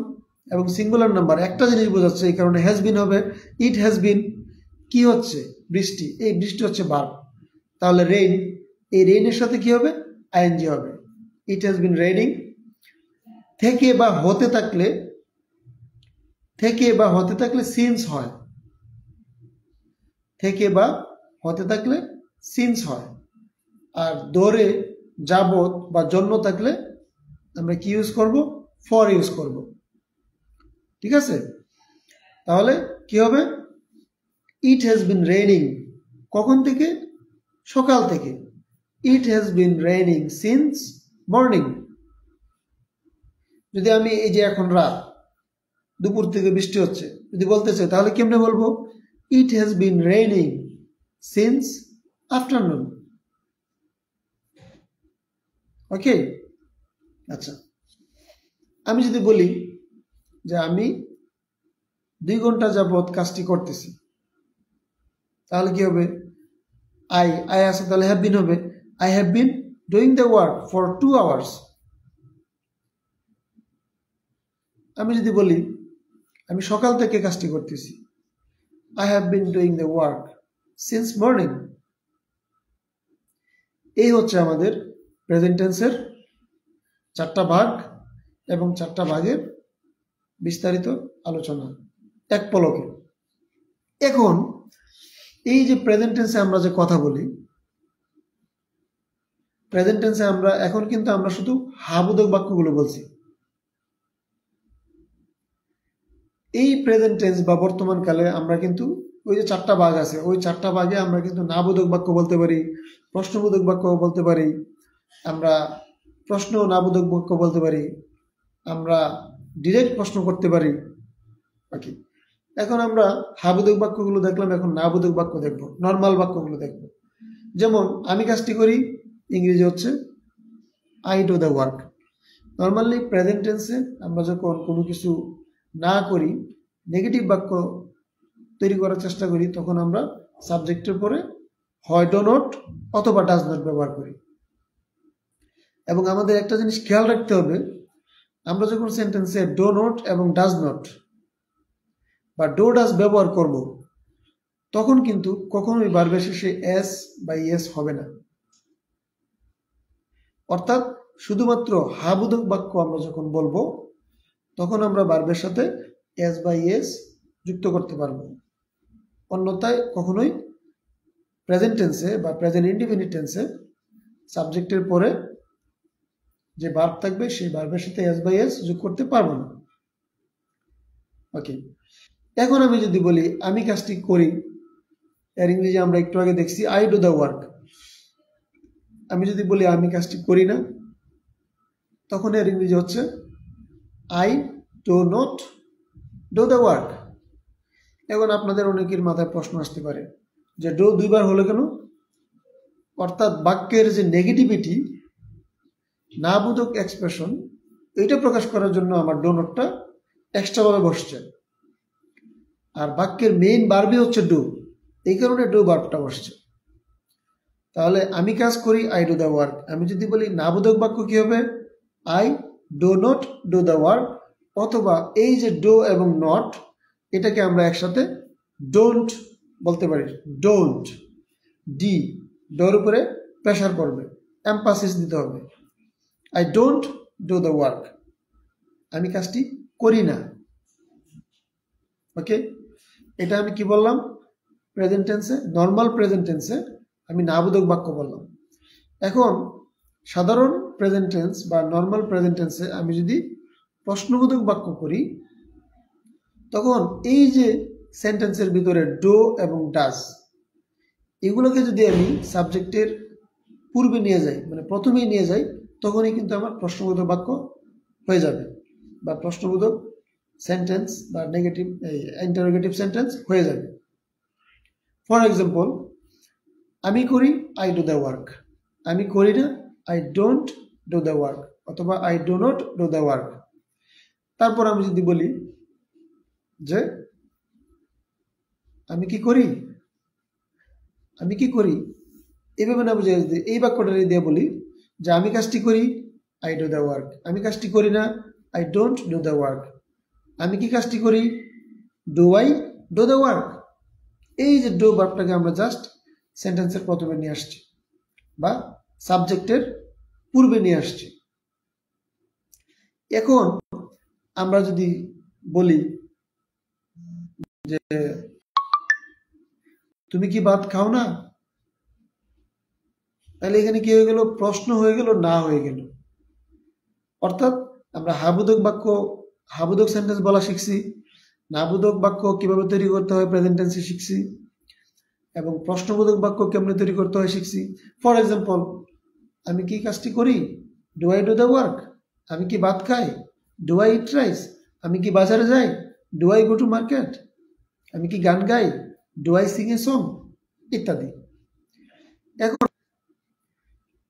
এবং সিঙ্গুলার নাম্বার, একটা জিনিস বোঝাচ্ছে, এই কারণে হ্যাজ বিন হবে। ইট হ্যাজ বিন। কি হচ্ছে? বৃষ্টি। এই বৃষ্টি হচ্ছে ভার্ব। তাহলে রেইন, এই রেইনের সাথে কি হবে? আইএনজি হবে। ইট হ্যাজ বিন রেইনিং। থেকে বা হতে থাকলে সিন্স হয়। থেকে বা হতে থাকলে সিন্স হয়। আর ধরে, যাবত বা জন্য থাকলে আমরা কি ইউজ করব? ফর ইউজ করব। ঠিক আছে, তাহলে কি হবে? ইট হ্যাজ বিন রেইনিং। কখন থেকে? সকাল থেকে। ইট has been raining since morning. যদি আমি এই যে এখন রাত, দুপুর থেকে বৃষ্টি হচ্ছে যদি বলতে চাই, তাহলে কেমনে বলবো? It has been raining since afternoon. Okay, আচ্ছা। আমি যদি বলি যে আমি 2 ঘন্টা যাবত কাজটি করতেছি, তাহলে কি হবে? আই আছে, তাহলে হ্যাভ বিন হবে। I have been doing the work for 2 hours। আমি যদি বলি আমি সকাল থেকে কাজটি করতেছি, I have been doing the work since morning. এই হচ্ছে আমাদের প্রেজেন্ট টেন্সের 4টা ভাগ এবং 4টা ভাগের বিস্তারিত আলোচনা এক পলকে। এখন এই যে প্রেজেন্ট টেন্সে আমরা যে কথা বলি, প্রেজেন্ট টেন্সে আমরা এখন কিন্তু আমরা শুধু হাবোধক বাক্যগুলো বলছি। এই প্রেজেন্ট টেন্স বা বর্তমান কালে আমরা কিন্তু ওই যে 4টা ভাগ আছে, ওই 4টা ভাগে আমরা কিন্তু নাবোধক বাক্য বলতে পারি, প্রশ্নবোধক বাক্য বলতে পারি, আমরা প্রশ্ন ও নাবোধক বাক্য বলতে পারি, আমরা ডিরেক্ট প্রশ্ন করতে পারি। ওকে, এখন আমরা হাবোধক বাক্যগুলো দেখলাম, এখন নাবোধক বাক্য দেখব, নর্মাল বাক্যগুলো দেখব। যেমন আমি কাজটি করি, ইংরেজি হচ্ছে I do the work. Normally present টেন্সে আমরা যখন কোনো কিছু না করি, নেগেটিভ বাক্য তৈরি করার চেষ্টা করি, তখন আমরা সাবজেক্টের পরে হয় ডো নট অথবা ডাজ নট ব্যবহার করি। এবং আমাদের একটা জিনিস খেয়াল রাখতে হবে, আমরা যখন সেন্টেন্সে ডো নট এবং ডাজ নট বা ডো ডাজ ব্যবহার করব, তখন কিন্তু কখনোই ভার্বের শেষে এস বা ইয়েস হবে না। অর্থাৎ শুধুমাত্র হাবোধক বাক্য আমরা যখন বলবো, তখন আমরা ভার্বের সাথে এস বা ইয়েস যুক্ত করতে পারবো। অন্যথায় কখনোই প্রেজেন্ট টেন্সে বা প্রেজেন্ট ইনডিফিনিট টেন্সে সাবজেক্টের পরে যে ভার্ব থাকবে, সেই ভার্বের সাথে এস বা ইয়েস যোগ করতে পারবো না। ওকে, এখন আমি যদি বলি আমি কাজটি করি, এর ইংরেজি আমরা একটু আগে দেখছি আই ডু দ্য ওয়ার্ক। আমি যদি বলি আমি কাজটি করি না, তখন এর ইংরেজি হচ্ছে I do not do the work. এখন আপনাদের অনেকের মাথায় প্রশ্ন আসতে পারে যে ডু দুইবার হলো কেন? অর্থাৎ বাক্যের যে নেগেটিভিটি, নাবোধক এক্সপ্রেশন, এইটা প্রকাশ করার জন্য আমার ডু নটটা এক্সট্রাভাবে বসছে। আর বাক্যের মেইন ভার্বই হচ্ছে ডু, এই কারণে ডু ভার্বটা বসছে। তাহলে আমি কাজ করি আই ডু দ্য ওয়ার্ক। আমি যদি বলি নাবোধক বাক্য কি হবে? I do not do the work, অথবা এই যে ডু এবং নট, এটাকে আমরা একসাথে ডোন্ট বলতে পারি। ডোন্ট, ডি, ডোর উপরে প্রেশার পড়বে, এমফাসিস দিতে হবে। I don't do the work, আমি কাজটি করি না। ওকে, এটা আমি কি বললাম? প্রেজেন্ট টেন্সে, নর্মাল প্রেজেন্ট টেন্সে আমি নাবোধক বাক্য বললাম। এখন সাধারণ প্রেজেন্ট টেন্স বা নর্মাল প্রেজেন্ট টেন্সে আমি যদি প্রশ্নবোধক বাক্য করি, তখন এই যে সেন্টেন্সের ভিতরে ডো এবং ডাজ, এগুলোকে যদি আমি সাবজেক্টের পূর্বে নিয়ে যাই, মানে প্রথমেই নিয়ে যাই, তখনই কিন্তু আমার প্রশ্নবোধক বাক্য হয়ে যাবে, বা প্রশ্নবোধক সেন্টেন্স বা নেগেটিভ ইন্টারোগেটিভ সেন্টেন্স হয়ে যাবে। ফর এক্সাম্পল, আমি করি আই ডু দ্য ওয়ার্ক, আমি করি না I don't do the work, অথবা I do not do the work. তারপর আমি যদি বলি যে আমি কি করি, আমি কি করি, এইভাবে না বুঝে এই বাক্যটা দিয়ে বলি যে আমি কাজটি করি আই ডু দ্য ওয়ার্ক, আমি কাজটি করি না I don't do the work, আমি কি কাজটি করি do I do the work. এই যে ডু ভার্বটাকে আমরা জাস্ট সেন্টেন্সের প্রথমে নিয়ে আসছি বা সাবজেক্টের পূর্বে নিয়ে আসছি। এখন আমরা যদি বলি যে তুমি কি ভাত খাও না, তাহলে এখানে কি হয়ে গেল? প্রশ্ন হয়ে গেল, না হয়ে গেল। অর্থাৎ আমরা হাবোধক বাক্য, হাবোধক সেন্টেন্স বলা শিখছি, নাবোধক বাক্য কিভাবে তৈরি করতে হয় প্রেজেন্ট টেন্সে শিখছি, এবং প্রশ্নবোধক বাক্য কেমনে তৈরি করতে হয় শিখছি। ফর এক্সাম্পল, আমি কি কাজটি করি, do I do the work. আমি কি ভাত খাই, ডু আই ইট রাইস। আমি কি বাজারে যাই, do I go to market. আমি কি গান গাই, do I sing a song, ইত্যাদি। এখন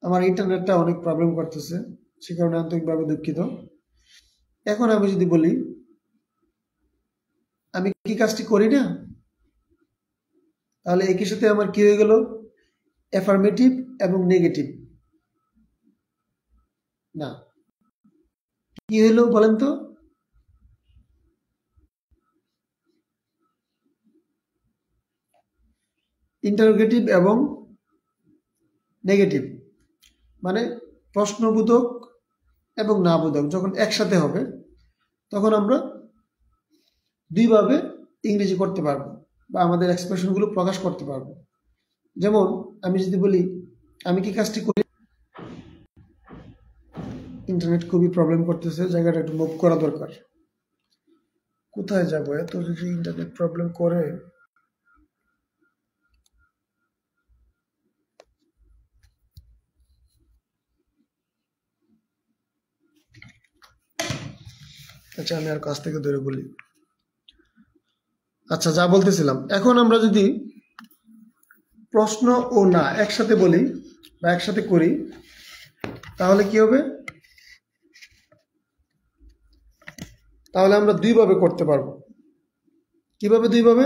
আমার ইন্টারনেটটা অনেক প্রবলেম করতেছে, সে কারণে আন্তরিকভাবে দুঃখিত। এখন আমি যদি বলি আমি কি কাজটি করি না, তাহলে একই সাথে আমার কি হয়ে গেল? অ্যাফার্মেটিভ এবং নেগেটিভ। না, কি হলো বলেন তো? ইন্টারোগেটিভ এবং নেগেটিভ, মানে প্রশ্নবোধক এবং নাবোধক যখন একসাথে হবে, তখন আমরা দুইভাবে ইংরেজি করতে পারবো বা আমাদের এক্সপ্রেশনগুলো প্রকাশ করতে পারবো। যেমন আমি যদি বলি আমি কি কাজটি করি, ইন্টারনেট খুবই প্রবলেম করতেছে, জায়গাটা একটু মুভ করা দরকার। কোথায় যাব? এত যদি ইন্টারনেট প্রবলেম করে আচ্ছা, আমি আর কাছ থেকে ধরে বলি। আচ্ছা, যা বলতেছিলাম, এখন আমরা যদি প্রশ্ন ও না একসাথে বলি বা একসাথে করি তাহলে কি হবে? তাহলে আমরা দুইভাবে করতে পারবো। কিভাবে দুইভাবে?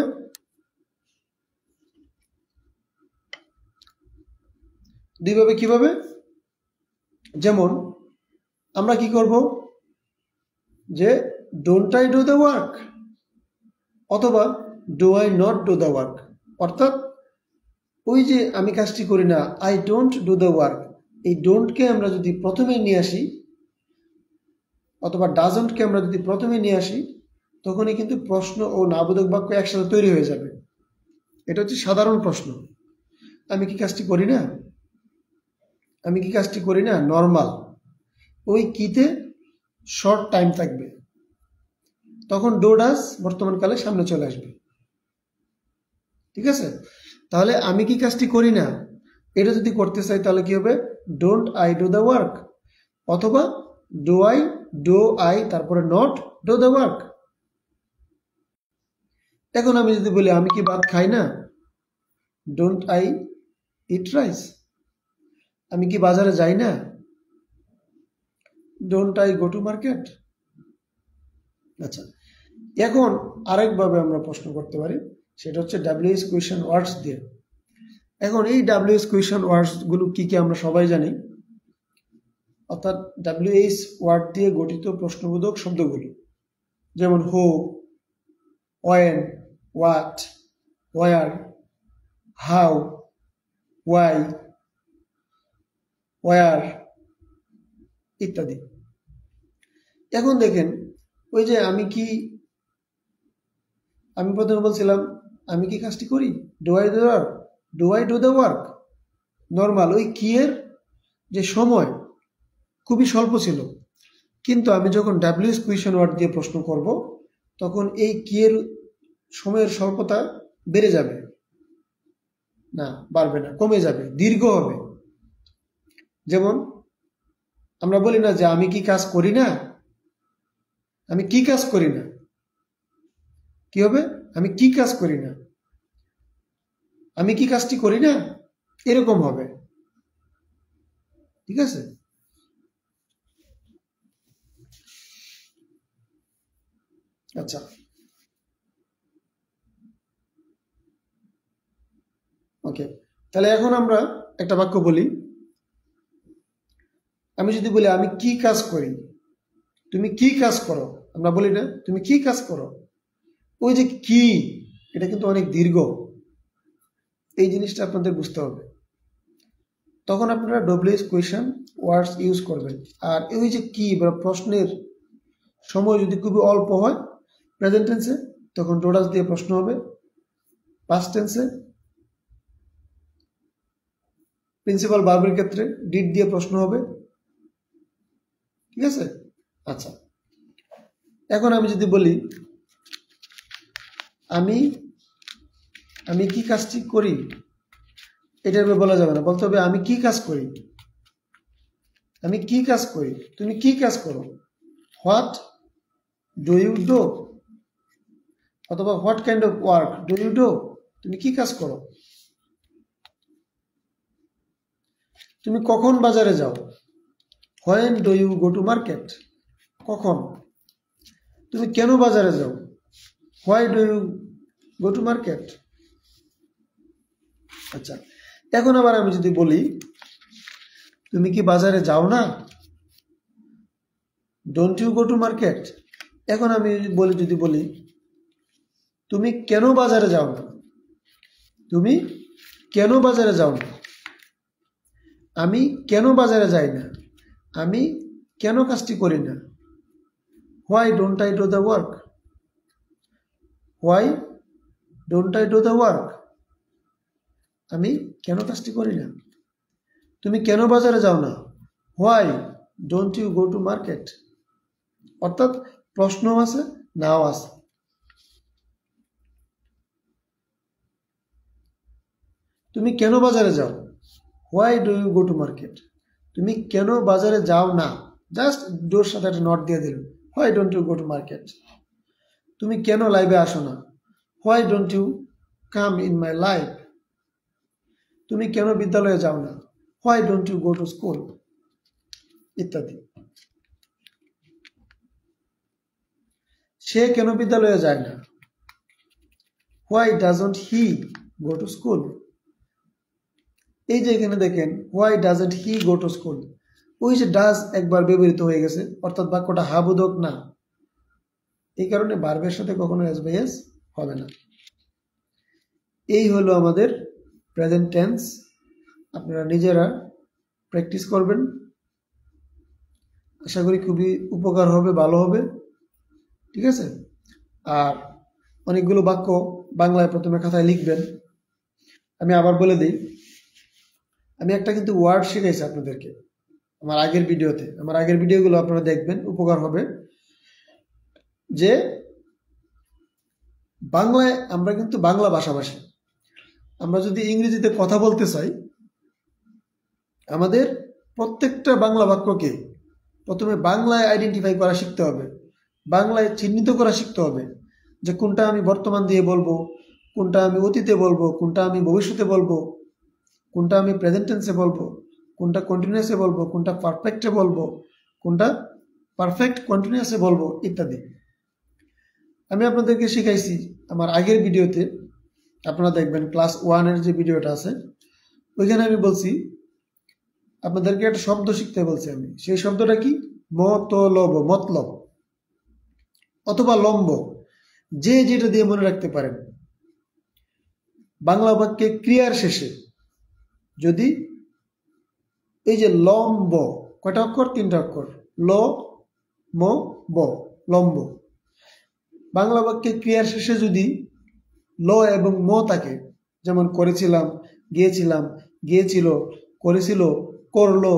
দুইভাবে কিভাবে? যেমন আমরা কি করব, যে don't I do the work অথবা do I not do the work. অর্থাৎ ওই যে আমি কাজটি করি না, I don't do the work, এই ডোন্টকে আমরা যদি প্রথমে নিয়ে আসি অথবা ডাজন্টকে আমরা যদি প্রথমে নিয়ে আসি, তখনই কিন্তু প্রশ্ন ও নাবোধক বাক্য একসাথে তৈরি হয়ে যাবে। এটা হচ্ছে সাধারণ প্রশ্ন। আমি কি কাজটি করি না? আমি কি কাজটি করি না? নর্মাল। ওই কিতে শর্ট টাইম থাকবে, তখন ডু ডাজ বর্তমানকালে সামনে চলে আসবে। ঠিক আছে? তাহলে আমি কি কাজটি করি না এটা যদি করতে চাই তাহলে কি হবে? Don't I do the work অথবা ডু আই তারপরে নট ডু দ্য ওয়ার্ক। এখন আমি যদি বলি আমি কি ভাত খাই না, ডোন্ট আই ইট রাইস। আমি কি বাজারে যাই না, don't I go to market. আচ্ছা, এখন আরেকভাবে আমরা প্রশ্ন করতে পারি, সেটা হচ্ছে ডাব্লিউএইচ কোয়েশ্চেন ওয়ার্ডস দিয়ে। এখন এই ডাব্লিউএইচ কোয়েশ্চেন ওয়ার্ডস গুলো কি কি আমরা সবাই জানি, অর্থাৎ ডাব্লিউএইচ ওয়ার্ড দিয়ে গঠিত প্রশ্নবোধক শব্দগুলো, যেমন who, when, what, where, how, why, where ইত্যাদি। এখন দেখেন, ওই যে আমি প্রথমে বলছিলাম আমি কি কাজটি করি, do I do the work. Normal ওই কি এর যে সময় খুবই স্বল্প ছিল, কিন্তু আমি যখন ডাব্লিউএইচ কোয়েশ্চেন ওয়ার্ড দিয়ে প্রশ্ন করব তখন এই কি এর সময়ের স্বল্পতা বেড়ে যাবে না, বাড়বে না, কমে যাবে, দীর্ঘ হবে। যেমন আমরা বলি না যে আমি কি কাজ করি না, আমি কি কাজ করি না, কি হবে? আমি কি কাজ করি না, আমি কি কাজটি করি না, এরকম হবে। ঠিক আছে? আচ্ছা, ওকে, তাহলে এখন আমরা একটা বাক্য বলি। আমি যদি বলি আমি কি কাজ করি, তুমি কি কাজ করো, আমরা বলি না তুমি কি কাজ করো, ওই যে কি, এটা কিন্তু অনেক দীর্ঘ, এই জিনিসটা আপনাদের বুঝতে হবে। তখন আপনারা ডব্লিউএইচ কোয়েশ্চেন ওয়ার্ডস ইউজ করবেন। আর ওই যে কি বা প্রশ্নের সময় যদি খুবই অল্প হয় প্রেজেন্ট টেন্সে, তখন ডু ডাজ দিয়ে প্রশ্ন হবে। পাস্ট টেন্সে প্রিন্সিপাল ভার্বের ক্ষেত্রে ডিড দিয়ে প্রশ্ন হবে। ঠিক আছে? আচ্ছা, এখন আমি যদি বলি আমি কি কাজটি করি, এটা বলা যাবে না, বলতে হবে আমি কি কাজ করি, আমি কি কাজ করি, তুমি কি কাজ করো, হোয়াট ডু ইউ ডু, অথবা what kind of work do you do, তুমি কি কাজ করো। তুমি কখন বাজারে যাও, when do you go to market, কখন। তুমি কেন বাজারে যাও, why do you go to market. আচ্ছা, এখন আবার আমি যদি বলি তুমি কি বাজারে যাও না, don't you go to market. এখন আমি যদি বলি তুমি কেন বাজারে যাও না, তুমি কেন বাজারে যাও না, আমি কেন বাজারে যাই না, আমি কেন কাজটি করি না, why don't I do the work, why don't I do the work, আমি কেন কাজটি করি না। তুমি কেন বাজারে যাও না, why don't you go to market. অর্থাৎ প্রশ্ন আছে, নাও আছে। তুমি কেন বাজারে যাও, why do you go to market. তুমি কেন বাজারে যাও না, জাস্ট ডোর সাথে একটা নট দিয়ে দিল, why don't you go to market? তুমি কেন লাইভে আসো না? Why don't you come in my life? তুমি কেন বিদ্যালয়ে যাও না? Why don't you go to school? ইত্যাদি। সে কেন বিদ্যালয়ে যায় না? Why doesn't he go to school? এই যে এখানে দেখেন why doesn't he go to school, ওই যে ডাজ একবার ব্যবহৃত হয়ে গেছে, অর্থাৎ বাক্যটা হাবোধক না, এই কারণে ভার্বের সাথে কখনো এস বাই এস হবে না। এই হলো আমাদের প্রেজেন্ট টেন্স। আপনারা নিজেরা প্র্যাকটিস করবেন, আশা করি খুবই উপকার হবে, ভালো হবে। ঠিক আছে? আর অনেকগুলো বাক্য বাংলায় প্রথমে খাতায় লিখবেন। আমি আবার বলে দিই, আমি একটা কিন্তু ওয়ার্ড শিখাইছি আপনাদেরকে আমার আগের ভিডিওতে। আমার আগের ভিডিওগুলো আপনারা দেখবেন, উপকার হবে। যে বাংলায় আমরা কিন্তু বাংলা ভাষাভাষী, আমরা যদি ইংরেজিতে কথা বলতে চাই, আমাদের প্রত্যেকটা বাংলা বাক্যকে প্রথমে বাংলায় আইডেন্টিফাই করা শিখতে হবে, বাংলায় চিহ্নিত করা শিখতে হবে, যে কোনটা আমি বর্তমান দিয়ে বলবো, কোনটা আমি অতীতে বলবো, কোনটা আমি ভবিষ্যতে বলবো, কোনটা আমি প্রেজেন্ট টেন্সে বলবো, কোনটা কন্টিনিউয়াসে বলবো, কোনটা পারফেক্টে বলবো, কোনটা পারফেক্ট কন্টিনিউয়াসে বলবো, ইত্যাদি। আমি আপনাদেরকে শিখাইছি আমার আগের ভিডিওতে, আপনারা দেখবেন ক্লাস 1-এর যে ভিডিওটা আছে, ওইখানে আমি বলছি আপনাদেরকে একটা শব্দ শিখতে বলছি আমি। সেই শব্দটা কি? মতলব, মতলব অথবা লম্ব, যে যেটা দিয়ে মনে রাখতে পারেন। বাংলা বাক্যে ক্রিয়ার শেষে যদি এই যে লম্ব, কয়টা অক্ষর? 3টা অক্ষর, ল ম ব, লম্ব। বাংলা বাক্যে ক্রিয়ার শেষে যদি ল এবং ম থাকে, যেমন করেছিলাম, গিয়েছিলাম, গিয়েছিল, করেছিল, করলো,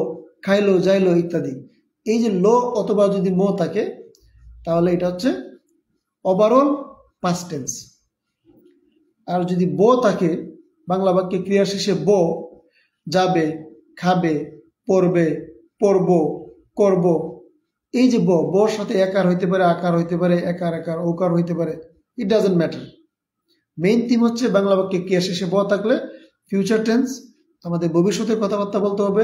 খাইলো, যাইলো ইত্যাদি, এই যে ল অথবা যদি ম থাকে, তাহলে এটা হচ্ছে ওভারঅল পাস্ট টেন্স। আর যদি ব থাকে, বাংলা বাক্যে ক্রিয়া শেষে ব, যাবে, খাবে, পড়বে, পড়ব, করব, এই যে বর সাথে একার হইতে পারে, আকার হইতে পারে, একার একার ওকার হইতে পারে, it doesn't matter. Main theme হচ্ছে বাংলা বাক্যে ক্রিয়া শেষে ব থাকলে ফিউচার টেন্স, আমাদের ভবিষ্যতের কথাবার্তা বলতে হবে।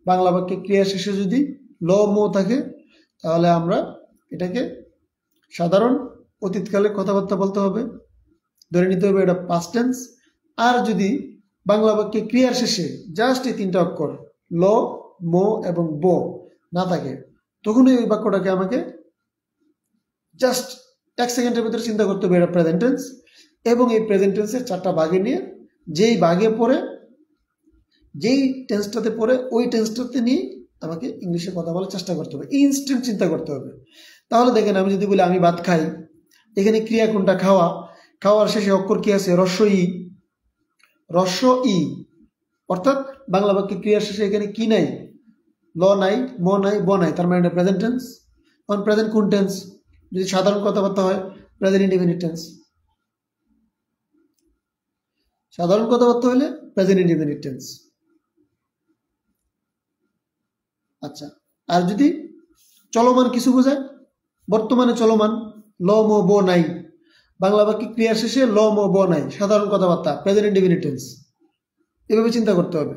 বাংলা বাক্যে ক্রিয়া শেষে যদি ল ম থাকে, তাহলে আমরা এটাকে সাধারণ অতীতকালে কথাবার্তা বলতে হবে, ধরে নিতে হবে এটা পাস্ট টেন্স। আর যদি বাংলা বাক্যে ক্রিয়ার শেষে জাস্ট এই 3টা অক্ষর ল ম এবং ব না থাকে, তখন এই বাক্যটাকে আমাকে জাস্ট 1 সেকেন্ডের ভিতরে চিন্তা করতে হবে এটা প্রেজেন্ট টেন্স, এবং এই প্রেজেন্ট টেন্সের 4টা ভাগে নিয়ে যেই ভাগে পড়ে, যেই টেন্সটাতে পড়ে, ওই টেন্সটাতে নিয়ে আমাকে ইংলিশে কথা বলার চেষ্টা করতে হবে, ইনস্ট্যান্ট চিন্তা করতে হবে। তাহলে দেখেন, আমি যদি বলি আমি ভাত খাই, এখানে ক্রিয়া কোনটা? খাওয়া। খাওয়ার শেষে অক্ষর কি আছে? রস্ব ই, রস্ব ই, অর্থাৎ বাংলা বাক্যে ক্রিয়ার শেষে এখানে কি নাই? ল নাই, ম নাই, ব নাই, তার মানে এটা প্রেজেন্ট টেন্স। কারণ প্রেজেন্ট কোন টেন্স? যদি সাধারণ কথাবার্তা হয়, প্রেজেন্ট ইনডিফিনিট টেন্স। সাধারণ কথাবার্তা হলে প্রেজেন্ট ইনডিফিনিট টেন্স। আচ্ছা, আর যদি চলমান কিছু বোঝায়, বর্তমানে চলমান, ল ম ব নাই, বাংলা বাক্যে ক্রিয়ার শেষে ল ম ব নাই, সাধারণ কথাবার্তা, প্রেজেন্ট ইনডিফিনিট টেন্স। এভাবে চিন্তা করতে হবে,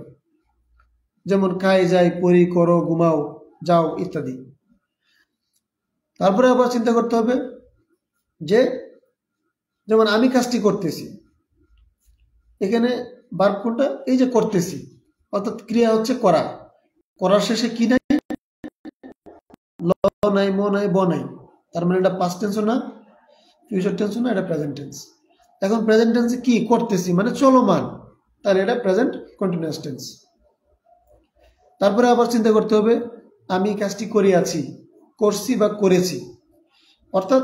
যেমন খাই, যাই, পড়ি, করো, ঘুমাও, যাও ইত্যাদি। তারপরে আবার চিন্তা করতে হবে যে, যেমন আমি কাজটি করতেছি, এখানে ভার্ব কোনটা? এই যে করতেছি, অর্থাৎ ক্রিয়া হচ্ছে করা। করার শেষে কি নাই? ল নাই, ম নাই, ব নাই, তার মানে এটা পাস্ট টেন্সও না, ফিউচার টেন্সও না, এটা প্রেজেন্ট টেন্স। এখন প্রেজেন্ট টেন্সে কি? করতেছি মানে চলমান, তাহলে এটা প্রেজেন্ট কন্টিনিউয়াস টেন্স। তারপরে আবার চিন্তা করতে হবে, আমি কাজটি করিয়াছি, করছি বা করেছি, অর্থাৎ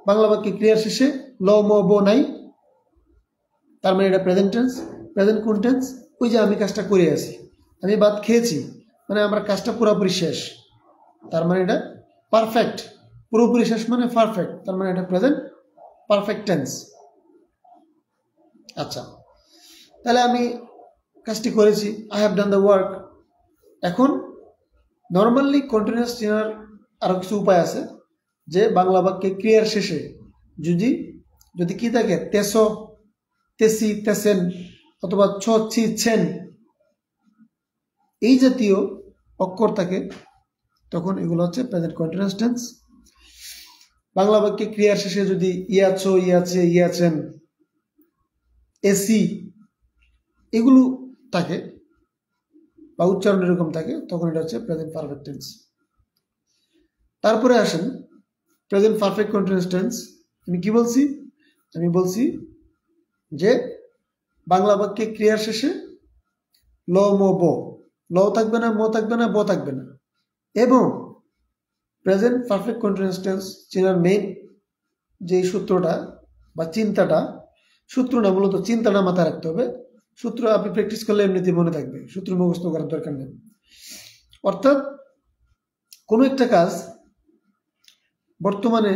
বাংলা বাক্যে ক্রিয়ার শেষে ল ম ব নাই, তার মানে এটা প্রেজেন্ট টেন্স। প্রেজেন্ট কোন টেন্স? ওই যে আমি কাজটা করে আছি, আমি ভাত খেয়েছি, মানে আমার কাজটা পুরোপুরি শেষ, তার মানে এটা পারফেক্ট। পুরোপুরি শেষ মানে পারফেক্ট, তার মানে এটা প্রেজেন্ট পারফেক্ট টেন্স। আচ্ছা, তাহলে আমি কাজটি করেছি, I have done the work. এখন নর্মালি কন্টিনিউয়াস চেনার আরো কিছু উপায় আছে, যে বাংলা বাক্যে ক্রিয়ার শেষে যদি যদি কি থাকে তেস, তেসি, তেসেন অথবা ছ, ছি, ছেন এই জাতীয় অক্ষর থাকে, তখন এগুলো হচ্ছে প্রেজেন্ট কন্টিনিউয়াস টেন্স। বাংলা বাক্যে ক্রিয়ার শেষে যদি ইয়াছো, ইয়াছে, ইয়াছেন, এসি এগুলো থাকে বা উচ্চারণ এরকম থাকে, তখন এটা হচ্ছে প্রেজেন্ট পারফেক্ট টেন্স। তারপরে আসেন প্রেজেন্ট পারফেক্ট কন্টিনিউয়াস টেন্স। আমি কি বলছি? আমি বলছি যে বাংলা বাক্যে ক্রিয়ার শেষে ল, ম, ব, ল থাকবে না, ম থাকবে না, ব থাকবে না। এবং প্রেজেন্ট পারফেক্ট কন্টিনিউয়াস টেন্স চেনার মেইন যে সূত্রটা বা চিন্তাটা, সূত্র না মূলত চিন্তাটা মাথায় রাখতে হবে। সূত্র আপনি প্র্যাকটিস করলে এমনিতে মনে থাকবে, সূত্র মুখস্থ করার দরকার নেই। অর্থাৎ কোনো একটা কাজ বর্তমানে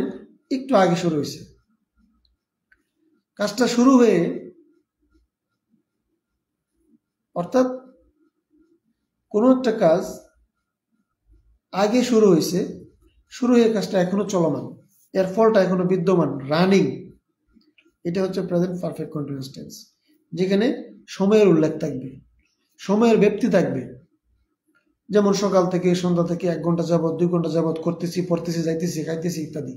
একটু আগে শুরু হয়েছে, কাজটা শুরু হয়ে অর্থাৎ কোনো একটা কাজ আগে শুরু হয়েছে, শুরু হয়ে কাজটা এখনো চলমান, এর ফলটা এখনো বিদ্যমান, রানিং, এটা হচ্ছে প্রেজেন্ট পারফেক্ট কন্টিনিউয়াস টেন্স, যেখানে সময়ের উল্লেখ থাকবে, সময়ের ব্যাপ্তি থাকবে। যেমন সকাল থেকে সন্ধ্যা থেকে 1 ঘন্টা যাবত, 2 ঘন্টা যাবত করতেছি, পড়তেছি, যাইতেছি, খাইতেছি ইত্যাদি।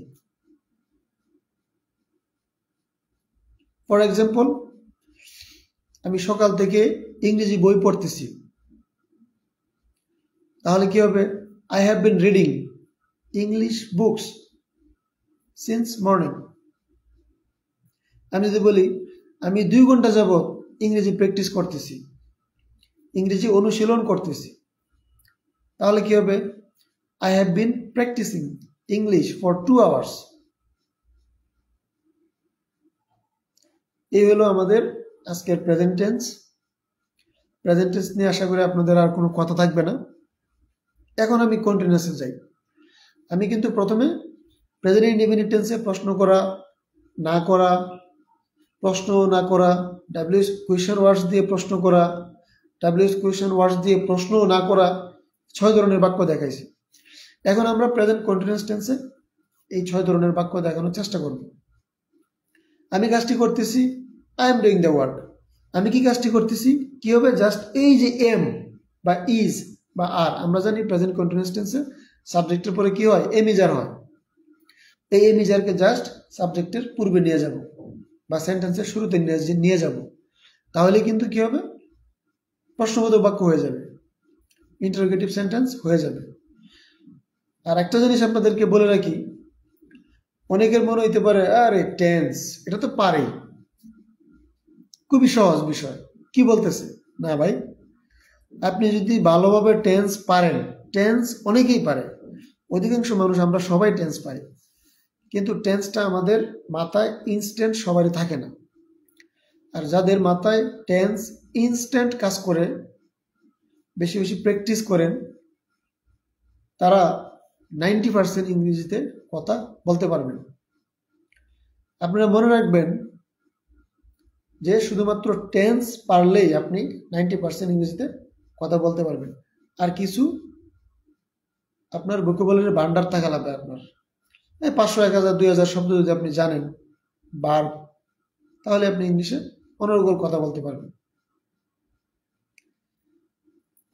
ফর এক্সাম্পল, আমি সকাল থেকে ইংরেজি বই পড়তেছি, তাহলে কি হবে? I have been reading English books since morning. আমি যদি বলি আমি 2 ঘন্টা যাবত ইংরেজি প্র্যাকটিস করতেছি, ইংরেজি অনুশীলন করতেছি, তাহলে কি হবে? I have been practicing English for 2 hours। এই হলো আমাদের আজকের প্রেজেন্ট টেন্স। প্রেজেন্ট টেন্স নিয়ে আশা করি আপনাদের আর কোনো কথা থাকবে না। এখন আমি কন্টিনিউয়াসে যাই। আমি কিন্তু প্রথমে প্রেজেন্ট ইনডেফিনিট টেন্সে প্রশ্ন করা, না করা, প্রশ্ন না করা, ডাব্লিউএস কোয়েশ্চেন ওয়ার্ডস দিয়ে প্রশ্ন করা, ডাব্লিউএস কোয়েশ্চেন ওয়ার্ডস দিয়ে প্রশ্ন না করা, 6 ধরনের বাক্য দেখাইছি। এখন আমরা প্রেজেন্ট কন্টিনিউয়াস টেন্সে এই 6 ধরনের বাক্য দেখানোর চেষ্টা করব। আমি কাজটি করতেছি, I am doing the work. আমি কি কাজটি করতেছি, কি হবে? জাস্ট এই যে এম বা ইজ বা আর, আমরা জানি প্রেজেন্ট কন্টিনিউয়াস টেন্সে সাবজেক্টের পরে কি হয়? এম ইজ আর হয়। এই এম ইজ আরকে জাস্ট সাবজেক্টের পূর্বে নিয়ে যাব বা সেন্টেন্সের শুরুতে নিয়ে যাব, তাহলে কিন্তু কি হবে? প্রশ্নবোধক বাক্য হয়ে যাবে, ইন্টারোগেটিভ সেন্টেন্স হয়ে যাবে। আর একটা জিনিস আপনাদেরকে বলে রাখি, অনেকের মনে হইতে পারে আরে টেন্স এটা তো পারে, খুবই সহজ বিষয়, কি বলতেছে? না ভাই, আপনি যদি ভালোভাবে টেন্স পারেন, টেন্স অনেকেই পারে, অধিকাংশ মানুষ আমরা সবাই টেন্স পাই, কিন্তু টেন্সটা আমাদের মাথায় ইনস্ট্যান্ট সবারই থাকে না। আর যাদের মাথায় টেন্স ইনস্ট্যান্ট কাজ করে, বেশি বেশি প্র্যাকটিস করেন, তারা 90% ইংরেজিতে কথা বলতে পারবেন। আপনারা মনে রাখবেন যে শুধুমাত্র টেন্স পারলেই আপনি 90% ইংরেজিতে কথা বলতে পারবেন। আর কিছু আপনার ভোকাবুলারি ভান্ডার থাকা লাগবে, আপনার 500, 1000, 2000 শব্দ যদি আপনি জানেন ভার্ব, তাহলে আপনি ইংলিশে অনর্গল কথা বলতে পারবেন।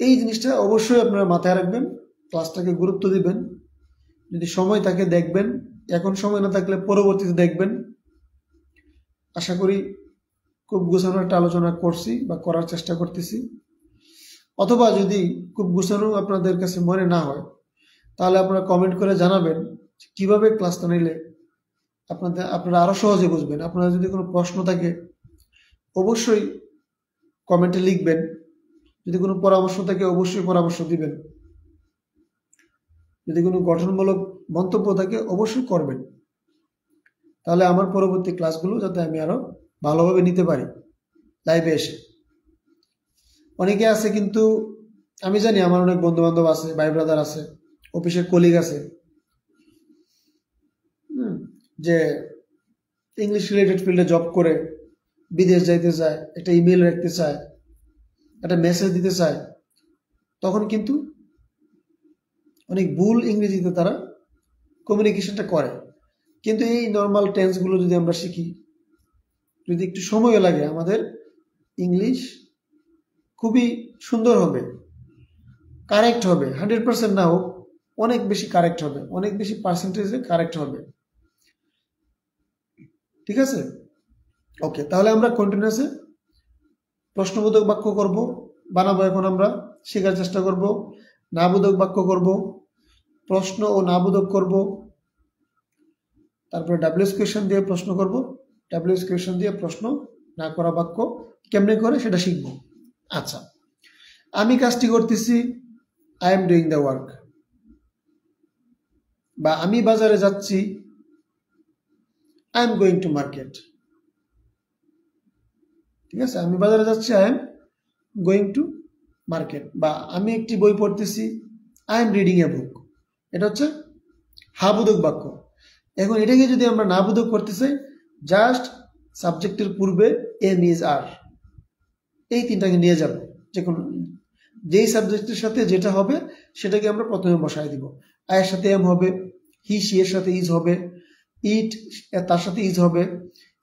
এই জিনিসটা অবশ্যই আপনারা মাথায় রাখবেন, ক্লাসটাকে গুরুত্ব দিবেন, যদি সময় থাকে দেখবেন, এখন সময় না থাকলে পরবর্তীতে দেখবেন। আশা করি খুব গুছানো একটা আলোচনা করছি বা করার চেষ্টা করতেছি। অথবা যদি খুব গুছানো আপনাদের কাছে মনে না হয়, তাহলে আপনারা কমেন্ট করে জানাবেন কিভাবে ক্লাসটা নিলে আপনারা আরো সহজে বুঝবেন। আপনারা যদি কোনো প্রশ্ন থাকে অবশ্যই কমেন্টে লিখবেন, যদি কোনো পরামর্শ থাকে অবশ্যই পরামর্শ দিবেন, যদি কোনো গঠনমূলক মন্তব্য থাকে অবশ্যই করবেন, তাহলে আমার পরবর্তী ক্লাসগুলো যাতে আমি আরো ভালোভাবে নিতে পারি লাইভে এসে। অনেকে আছে, কিন্তু আমি জানি আমার অনেক বন্ধু বান্ধব আছে, ভাই ব্রাদার আছে, অফিসের কলিগ আছে, যে ইংলিশ রিলেটেড ফিল্ডে জব করে বিদেশ যাইতে চায়, একটা ইমেল রাখতে চায়, একটা মেসেজ দিতে চায়, তখন কিন্তু অনেক ভুল ইংরেজিতে তারা কমিউনিকেশনটা করে। কিন্তু এই নর্মাল টেন্সগুলো যদি আমরা শিখি, যদি একটু সময় লাগে, আমাদের ইংলিশ খুবই সুন্দর হবে, কারেক্ট হবে, 100% না হোক, অনেক বেশি কারেক্ট হবে, অনেক বেশি পার্সেন্টেজে কারেক্ট হবে। ঠিক আছে, ওকে। তাহলে আমরা কন্টিনিউয়াসে প্রশ্নবোধক বাক্য করব, বানাবো। এখন আমরা শেখার চেষ্টা করব। নাবোধক বাক্য করব, প্রশ্ন ও নাবোধক করব, তারপরে ডাব্লিউএস কোয়েশ্চন দিয়ে প্রশ্ন করব, ডাব্লিউএস কোয়েশ্চন দিয়ে প্রশ্ন না করা বাক্য কেমনে করে সেটা শিখব। আচ্ছা, আমি কাজটি করতেছি, I am doing the work. বা আমি বাজারে যাচ্ছি, I am going to market. ঠিক আছে, আমি বাজারে যাচ্ছি, I am going to market. বা আমি একটি বই পড়তেছি, আই এম রিডিং এ বুক। এটা হচ্ছে হাবোধক বাক্য। এখন এটাকে যদি আমরা নাবোধক করতে চাই, জাস্ট সাবজেক্টের পূর্বে এম ইজ আর, এই তিনটাকে নিয়ে যাব। যে কোনো যেই সাবজেক্টের সাথে যেটা হবে সেটাকে আমরা প্রথমে বসায় দিব। আয়ের সাথে এম হবে, হি সি এর সাথে ইজ হবে, ইট তার সাথে ইজ হবে,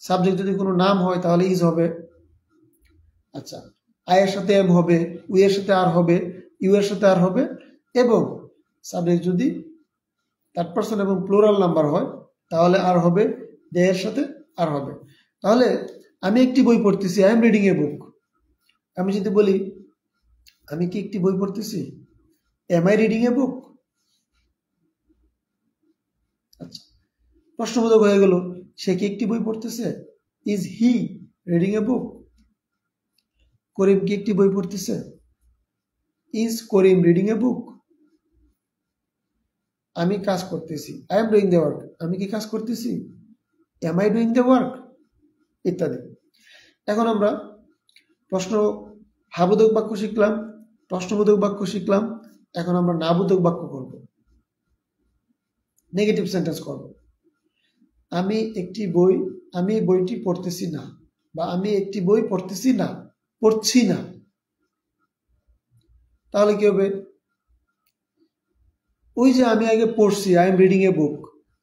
সাবজেক্ট যদি কোনো নাম হয় তাহলে ইজ হবে। আচ্ছা, আয়ের সাথে এম হবে, উই এর সাথে আর হবে, ইউ এর সাথে আর হবে, এবং সাবজেক্ট যদি থার্ড পারসন এবং প্লুরাল নাম্বার হয় তাহলে আর হবে, দে এর সাথে আর হবে। তাহলে আমি একটি বই পড়তেছি, I am reading a book. আমি যদি বলি আমি কি একটি বই পড়তেছি, এম আই রিডিং এ বুক? আচ্ছা, প্রশ্নবোধক হয়ে গেল, সে কি একটি বই পড়তেছে, ইজ হি রিডিং এ বুক? করিম কি একটি বই পড়তেছে, is Karim reading a book? আমি কাজ করতেছি, I am doing the work. আমি কি কাজ করতেছি, am I doing the work? ইত্যাদি। এখন আমরা প্রশ্ন হাবোধক বাক্য শিখলাম, প্রশ্নবোধক বাক্য শিখলাম। এখন আমরা নাবোধক বাক্য করব, নেগেটিভ সেন্টেন্স করব। আমি বইটি পড়তেছি না, বা আমি একটি বই পড়তেছি না, পড়ছি না। তাহলে কি হবে, ওই যে আমি আগে পড়ছি, I am reading a book,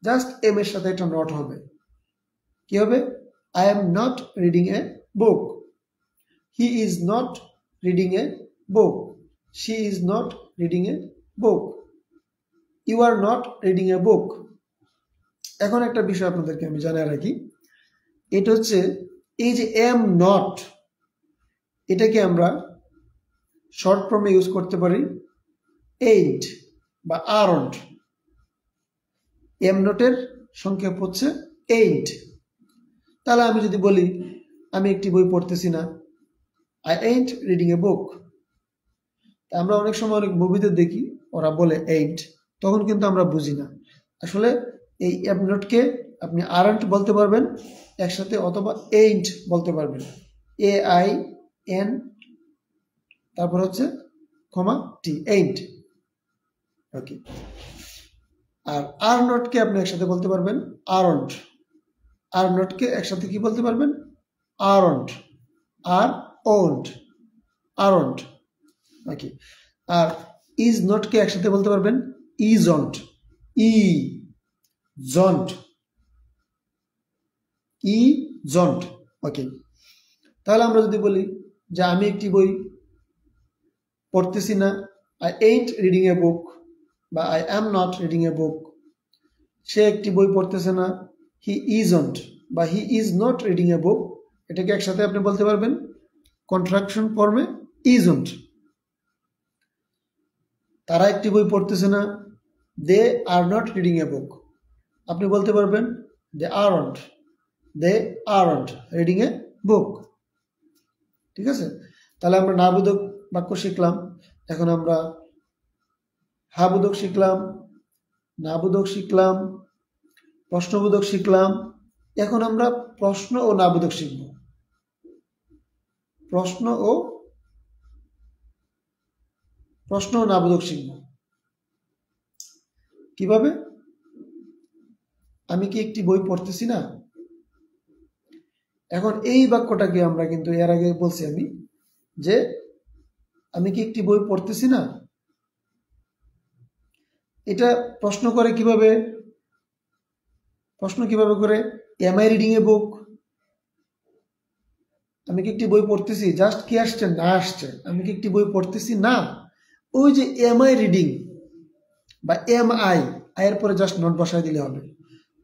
just am এর সাথে একটা নট হবে। কি হবে, I am not reading a book, he is not reading a book, she is not reading a book, you are not reading a book. এখন একটা বিষয় আপনাদেরকে আমি জানিয়ে রাখি, এটা হচ্ছে এই যে এম নট, এটাকে আমরা শর্ট ফর্মে ইউজ করতে পারি এইট বা আরন্ট। এম নটের সংক্ষেপ হচ্ছে এইট। তাহলে আমি যদি বলি আমি একটি বই পড়তেছি না, আই এইন্ট রিডিং এ বুক। আমরা অনেক সময় অনেক মুভিতে দেখি ওরা বলে এইট, তখন কিন্তু আমরা বুঝি না। আসলে এই এম নটকে আপনি আরন্ট বলতে পারবেন একসাথে, অথবা এইন্ট বলতে পারবেন, এ আই এন তারপর হচ্ছে কমা টি, এইন্ট। ওকে। আর আর নটকে আপনি একসাথে বলতে পারবেন আরন্ট। আর নটকে একসাথে কি বলতে পারবেন, aren't, aren't, aren't. Okay. আর ইজ নটকে একসাথে বলতে পারবেন isn't, isn't, isn't. Okay. তাহলে আমরা যদি বলি যে আমি একটি বই পড়তেছি না, আই এইন্ট রিডিং এ বুক, বা I am not reading a বুক। সে একটি বই পড়তেছে না, হি ইজন্ট বা হি ইজ নট রিডিং এ বুক। এটাকে একসাথে আপনি বলতে পারবেন কন্ট্রাকশন ফর্মে ইজন্ট। তারা একটি বই পড়তেছে না, দে আর নট রিডিং এ বুক। আপনি বলতে পারবেন দে আরন্ট রিডিং এ বুক। ঠিক আছে, তাহলে আমরা নাবোধক বাক্য শিখলাম। এখন আমরা হাবোধক শিখলাম, নাবোধক শিখলাম, প্রশ্নবোধক শিখলাম। এখন আমরা প্রশ্ন ও নাবোধক শিখব। প্রশ্ন ও নাবোধক শিখব কিভাবে? আমি কি একটি বই পড়তেছি না? এখন এই বাক্যটাকে আমরা কিন্তু এর আগে বলছি আমি, যে আমি কি একটি বই পড়তেছি না, এটা প্রশ্ন করে কিভাবে, প্রশ্ন কিভাবে করে, M I reading a book, আমি কি একটি বই পড়তেছি, জাস্ট কি আসছে না আসছে, আমি কি একটি বই পড়তেছি না, ওই যে এম আই রিডিং বা এম আই, এর পরে জাস্ট নোট বসায় দিলে হবে,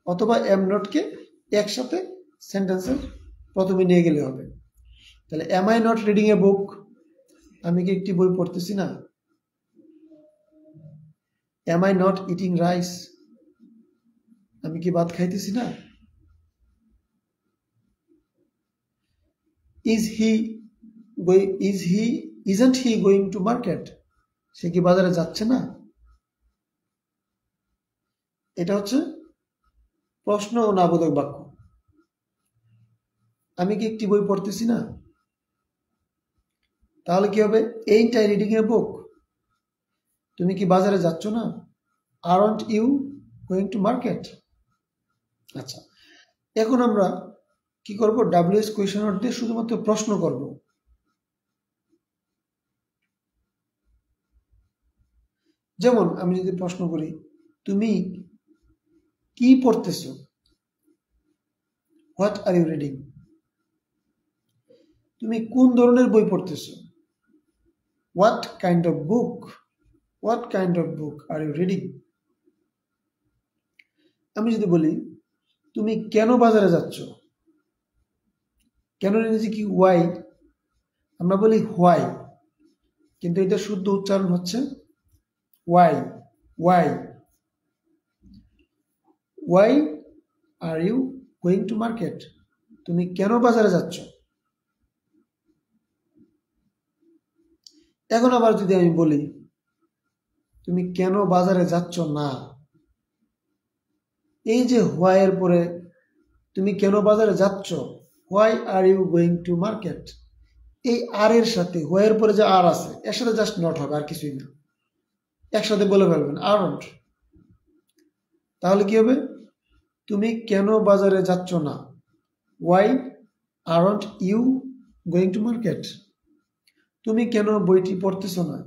অথবা এম নোটকে একসাথে সেন্টেন্সের প্রথমে নিয়ে গেলে হবে। তাহলে am I not reading a book, আমি কি একটি বই পড়তেছি না। Am I not eating rice, আমি কি ভাত খাইতেছি না। isn't he going to market, সে কি বাজারে যাচ্ছে না। এটা হচ্ছে প্রশ্ন ও নাবোধক বাক্য। আমি কি একটি বই পড়তেছি না, তাহলে কি হবে, ain't I reading a book, তুমি কি বাজারে যাচ্ছ না, aren't you going to market। আচ্ছা, এখন আমরা কি করব, WH কোয়েশ্চেনার দিয়ে শুধুমাত্র প্রশ্ন করব। যেমন আমি যদি প্রশ্ন করি, তুমি কি পড়তেছো, হোয়াট আর ইউ রিডিং, তুমি কোন ধরনের বই পড়তেছো, what kind of book are you reading. আমি যদি বলি, তুমি কেন বাজারে যাচ্ছ, কেন ইংরেজি কি ওয়াই, আমরা বলি হোয়াই, কিন্তু এটা শুদ্ধ উচ্চারণ হচ্ছে why. Why are you going to market, তুমি কেন বাজারে যাচ্ছ। এখন আবার যদি আমি বলি, তুমি কেন বাজারে যাচ্ছ না, এই যে হোয়াই এর পরে তুমি কেন বাজারে যাচ্ছ, why are you going to market, এই আর এর সাথে হোয়াই এর পরে যে আর আছে এর সাথে জাস্ট নট হবে, আর কিছুই না, একসাথে বলে ফেলবেন আরন্ট। তাহলে কি হবে, তুমি কেন বাজারে যাচ্ছ না, why aren't you going to market. তুমি কেন বইটি পড়তেছ না,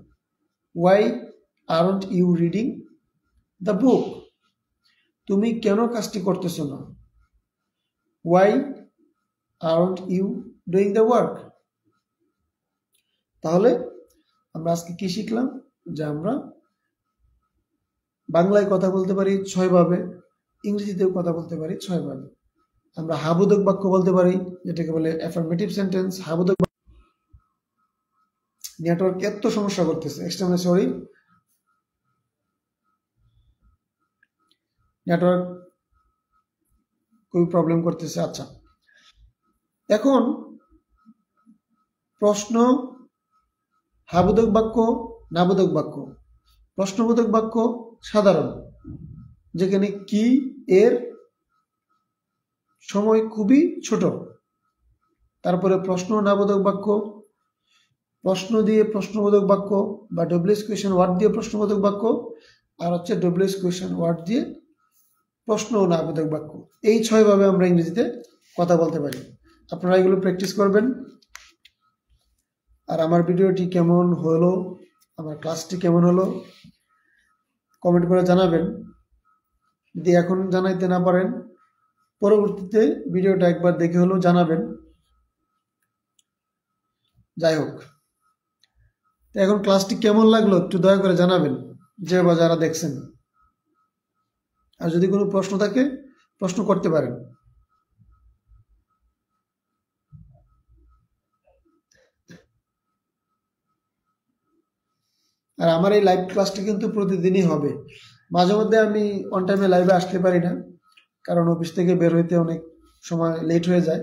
why aren't you reading the book. তুমি কেন কাজটি করতেছ না, why aren't you doing the work. তাহলে আমরা আজকে কি শিখলাম, যে আমরা বাংলায় কথা বলতে পারি 6 ভাবে, ইংরেজিতেও কথা বলতে পারি 6 ভাবে। আমরা হাবোধক বাক্য বলতে পারি, যেটাকে বলে অ্যাফার্মেটিভ সেন্টেন্স। হাবোধক নেটওয়ার্ক এত সমস্যা করতেছে, এক্সট্রিমলি সরি, নেটওয়ার্ক খুবই প্রবলেম করতেছে। আচ্ছা, এখন প্রশ্ন, হাবোধক বাক্য, নাবোধক বাক্য। প্রশ্নবোধক বাক্য সাধারণ, যেখানে কি এর সময় খুবই ছোট। তারপরে প্রশ্ন নাবোধক বাক্য, প্রশ্ন দিয়ে প্রশ্নবোধক বাক্য বা ডব্লিউএস কোয়েশ্চেন ওয়ার্ড দিয়ে প্রশ্নবোধক বাক্য, আর হচ্ছে ডব্লিউএস কোয়েশ্চেন ওয়ার্ড দিয়ে প্রশ্ন ও নাবোধক বাক্য। এই 6 ভাবে আমরা ইংরেজিতে কথা বলতে পারি। আপনারা এগুলো প্র্যাকটিস করবেন। আর আমার ভিডিওটি কেমন হলো, আমার ক্লাসটি কেমন হলো কমেন্ট করে জানাবেন। যদি এখন জানাইতে না পারেন, পরবর্তীতে ভিডিওটা একবার দেখে হলেও জানাবেন। যাই হোক, এখন ক্লাসটি কেমন লাগলো একটু দয়া করে জানাবেন, যে বা যারা দেখছেন। আর যদি কোনো প্রশ্ন থাকে, প্রশ্ন করতে পারেন। আর আমার এই লাইভ ক্লাসটি কিন্তু প্রতিদিনই হবে। মাঝে মধ্যে আমি অন টাইমে লাইভে আসতে পারি না, কারণ অফিস থেকে বের হইতে অনেক সময় লেট হয়ে যায়।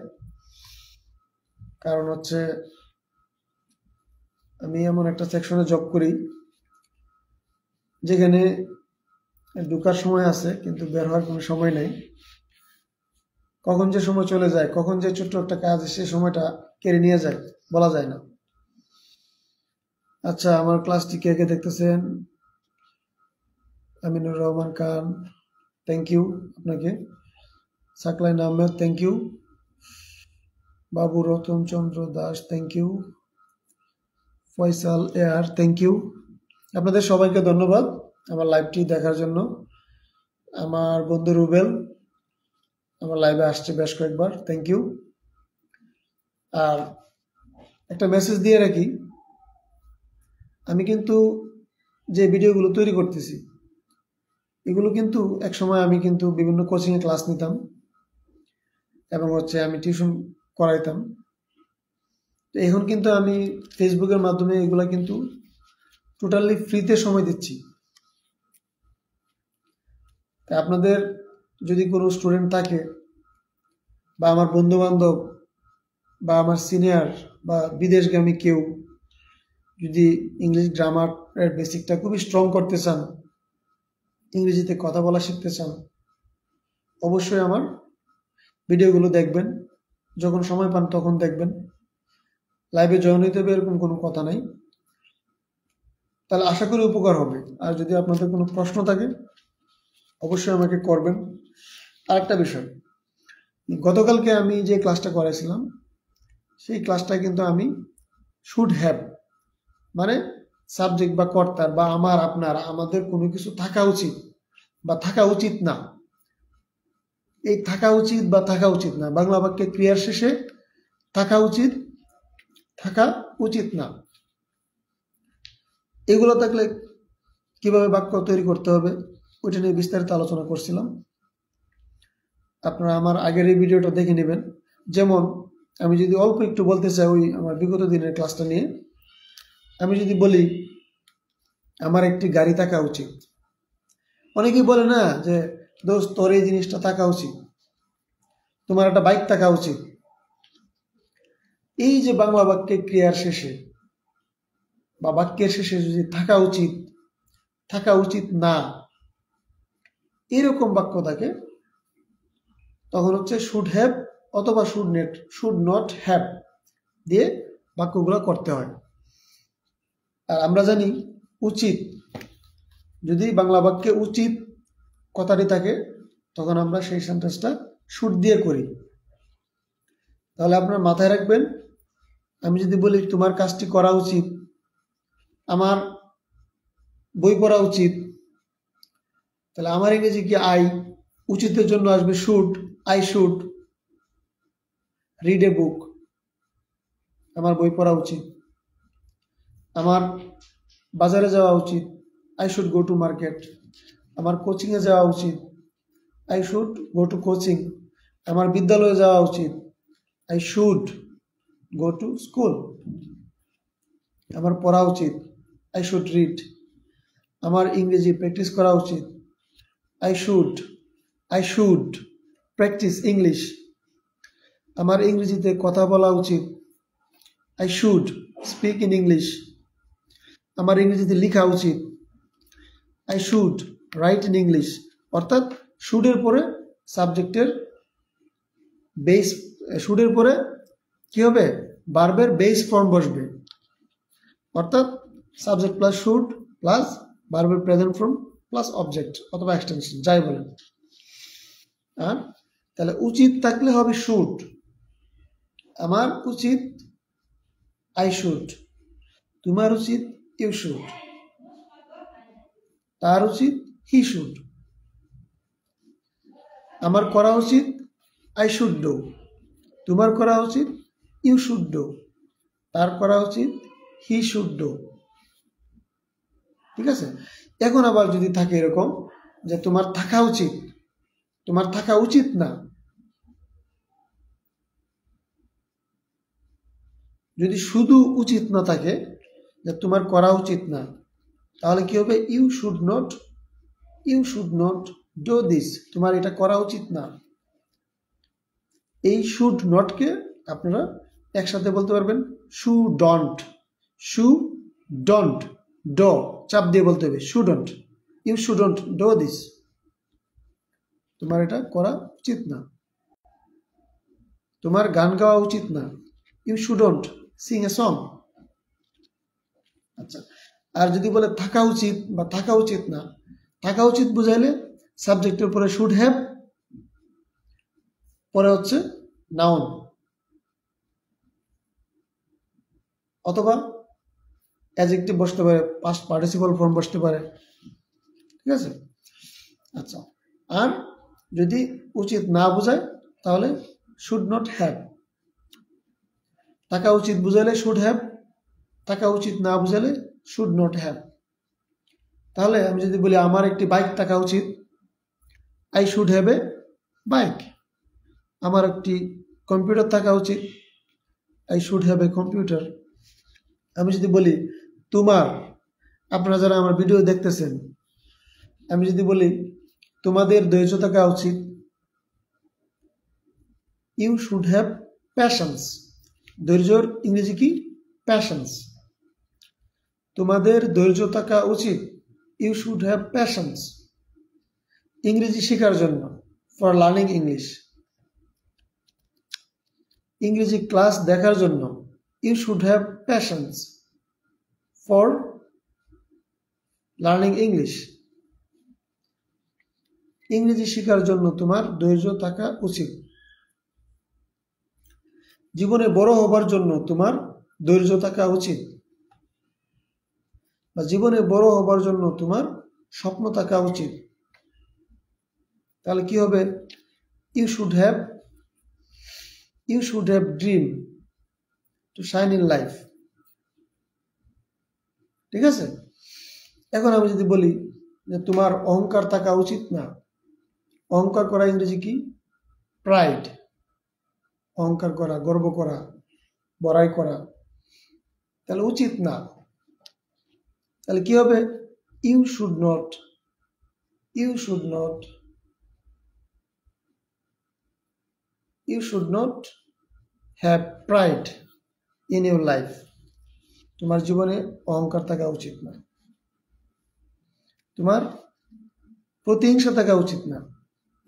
কারণ হচ্ছে আমি এমন একটা সেকশনে জব করি যেখানে ঢোকার সময় আছে কিন্তু বের হওয়ার কোনো সময় নেই। কখন যে সময় চলে যায়, কখন যে ছোট্ট একটা কাজ সে সময়টা কেড়ে নিয়ে যায়, বলা যায় না। আচ্ছা, আমার ক্লাসটি কে কে দেখতেছেন? আমিনুর রহমান খান, থ্যাংক ইউ আপনাকে। Saklain Ahmed, thank you. Babu Ratan Chandra Das, thank you. Faisal এয়ার, থ্যাংক ইউ। আপনাদের সবাইকে ধন্যবাদ আমার লাইভটি দেখার জন্য। আমার বন্ধু রুবেল, আমার লাইভে আসছে বেশ কয়েকবার, থ্যাংক ইউ। আর একটা মেসেজ দিয়ে রাখি, আমি কিন্তু যে ভিডিওগুলো তৈরি করতেছি এগুলো কিন্তু একসময় আমি কিন্তু বিভিন্ন কোচিংয়ে ক্লাস নিতাম এবং আমি টিউশন করাইতাম। তো এখন কিন্তু আমি ফেসবুকের মাধ্যমে এগুলা কিন্তু টোটালি ফ্রিতে সময় দিচ্ছি। তাই আপনাদের যদি কোনো স্টুডেন্ট থাকে বা আমার বন্ধু বান্ধব বা আমার সিনিয়র বা বিদেশগামী কেউ যদি ইংলিশ গ্রামারের বেসিকটা খুবই স্ট্রং করতে চান, ইংরেজিতে কথা বলা শিখতে চান, অবশ্যই আমার ভিডিওগুলো দেখবেন, যখন সময় পান তখন দেখবেন। লাইভে জয়েন হইতে হবে এরকম কোনো কথা নাই, তাহলে আশা করি উপকার হবে। আর যদি আপনাদের কোনো প্রশ্ন থাকে অবশ্যই আমাকে করবেন। আরেকটা বিষয়, গতকালকে আমি যে ক্লাসটা করেছিলাম সেই ক্লাসটা কিন্তু আমি শুড হ্যাভ মানে সাবজেক্ট বা কর্তার বা আমার আপনার আমাদের কোনো কিছু থাকা উচিত বা থাকা উচিত না, এই থাকা উচিত বা থাকা উচিত না বাংলা বাক্যে ক্রিয়ার শেষে থাকা উচিত, থাকা উচিত না, এগুলো থাকলে কিভাবে বাক্য তৈরি করতে হবে ওইটা নিয়ে বিস্তারিত আলোচনা করছিলাম। আপনারা আমার আগের এই ভিডিওটা দেখে নেবেন। যেমন আমি যদি অল্প একটু বলতে চাই ওই আমার বিগত দিনের ক্লাসটা নিয়ে, আমি যদি বলি আমার একটি গাড়ি থাকা উচিত, অনেকেই বলে না যে দোস্ত তোর এই জিনিসটা থাকা উচিত, তোমার একটা বাইক থাকা উচিত। এই যে বাংলা বাক্যে ক্রিয়ার শেষে বা বাক্যের শেষে যদি থাকা উচিত, থাকা উচিত না এরকম বাক্য থাকে তখন শুড হ্যাভ অথবা শুড নট হ্যাভ দিয়ে বাক্যগুলো করতে হয়। আর আমরা জানি উচিত, যদি বাংলা বাক্যে উচিত কথাটি থাকে তখন আমরা সেই সেন্টেন্সটা শুড দিয়ে করি। তাহলে আপনারা মাথায় রাখবেন, আমি যদি বলি তোমার কাজটি করা উচিত, আমার বই পড়া উচিত, তাহলে আমার ইংরেজি কি আই, উচিতের জন্য আসবে should, I should read a book, আমার বই পড়া উচিত। আমার বাজারে যাওয়া উচিত, I should go to market. আমার কোচিংয়ে যাওয়া উচিত, I should go to coaching. আমার বিদ্যালয়ে যাওয়া উচিত, I should go to school. আমার পড়া উচিত, আই শুড রিড। আমার ইংরেজি প্র্যাকটিস করা উচিত, আই শুড প্র্যাকটিস ইংলিশ। আমার ইংরেজিতে কথা বলা উচিত, I should speak in English. আমার ইংরেজিতে লেখা উচিত, I should write in English. অর্থাৎ শুডের পরে সাবজেক্টের বেস, শুডের পরে কি হবে, ভার্বের বেস ফর্ম বসবে, অর্থাৎ সাবজেক্ট প্লাস শুড প্লাস ভার্বের প্রেজেন্ট ফর্ম প্লাস অবজেক্ট অথবা এক্সটেনশন যাই বলেন। আর তাহলে উচিত থাকলে হবে শুড, আমার উচিত আই শুড, তোমার উচিত ইউ শুড, তার উচিত হি শুড। আমার করা উচিত আই শুড ডু, তোমার করা উচিত ইউ শুড ডু, তার করা উচিত হি শুড ডু। ঠিক আছে। এখন আবার যদি থাকে এরকম যে তোমার থাকা উচিত, তোমার থাকা উচিত না, যদি শুধু উচিত না থাকে যে তোমার করা উচিত না, তাহলে কি হবে, you should not do this, তোমার এটা করা উচিত না। এই শুড নটকে আপনারা একসাথে বলতে পারবেন শুডন্ট, শুডন্ট ডো চাপ দিয়ে বলতে হবে shouldn't, you shouldn't do this, তোমার এটা করা উচিত না। তোমার গান গাওয়া উচিত না, you shouldn't sing a song. আচ্ছা, আর যদি বলে থাকা উচিত বা থাকা উচিত না, থাকা উচিত বুঝাইলে সাবজেক্টের পরে শুড হ্যাভ, পরে নাউন অথবা অ্যাডজেক্টিভ বসতে পারে, পাস্ট পার্টিসিপল ফর্ম বসতে পারে। ঠিক আছে। আচ্ছা, আর যদি উচিত না বোঝায় তাহলে শুড নট হ্যাভ। থাকা উচিত বুঝালে শুড হ্যাভ, থাকা উচিত না বুঝালে শুড নট হ্যাভ। তাহলে আমি যদি বলি আমার একটি বাইক থাকা উচিত, I should have a bike. আমার একটি কম্পিউটার থাকা উচিত, I should have a computer. আমি যদি বলি তোমার, আপনারা যারা আমার ভিডিও দেখতেছেন, আমি যদি বলি তোমাদের ধৈর্য থাকা উচিত, ইউ শুড হ্যাভ প্যাশন্স। ধৈর্যর ইংরেজি কি? প্যাশন্স। তোমাদের ধৈর্য থাকা উচিত, ইউ শুড হ্যাভ প্যাশন্স। ইংরেজি শেখার জন্য, ফর লার্নিং ইংলিশ। ইংরেজি ক্লাস দেখার জন্য, you should have passions for learning English. ইংরেজি শেখার জন্য তোমার ধৈর্য থাকা উচিত। জীবনে বড় হবার জন্য তোমার ধৈর্য থাকা উচিত, বা জীবনে বড় হবার জন্য তোমার স্বপ্ন থাকা উচিত। তাহলে কি হবে? You should have dream to shine in life. ঠিক আছে? এখন আমি যদি বলি যে তোমার অহংকার থাকা উচিত না, অহংকার করা ইংরেজি কি? প্রাইড। অহংকার করা, গর্ব করা, বড়াই করা, তাহলে উচিত না। তাহলে কি হবে? You should not have pride in your life. তোমার জীবনে অহংকার থাকা উচিত না, তোমার প্রতিহিংসা থাকা উচিত না।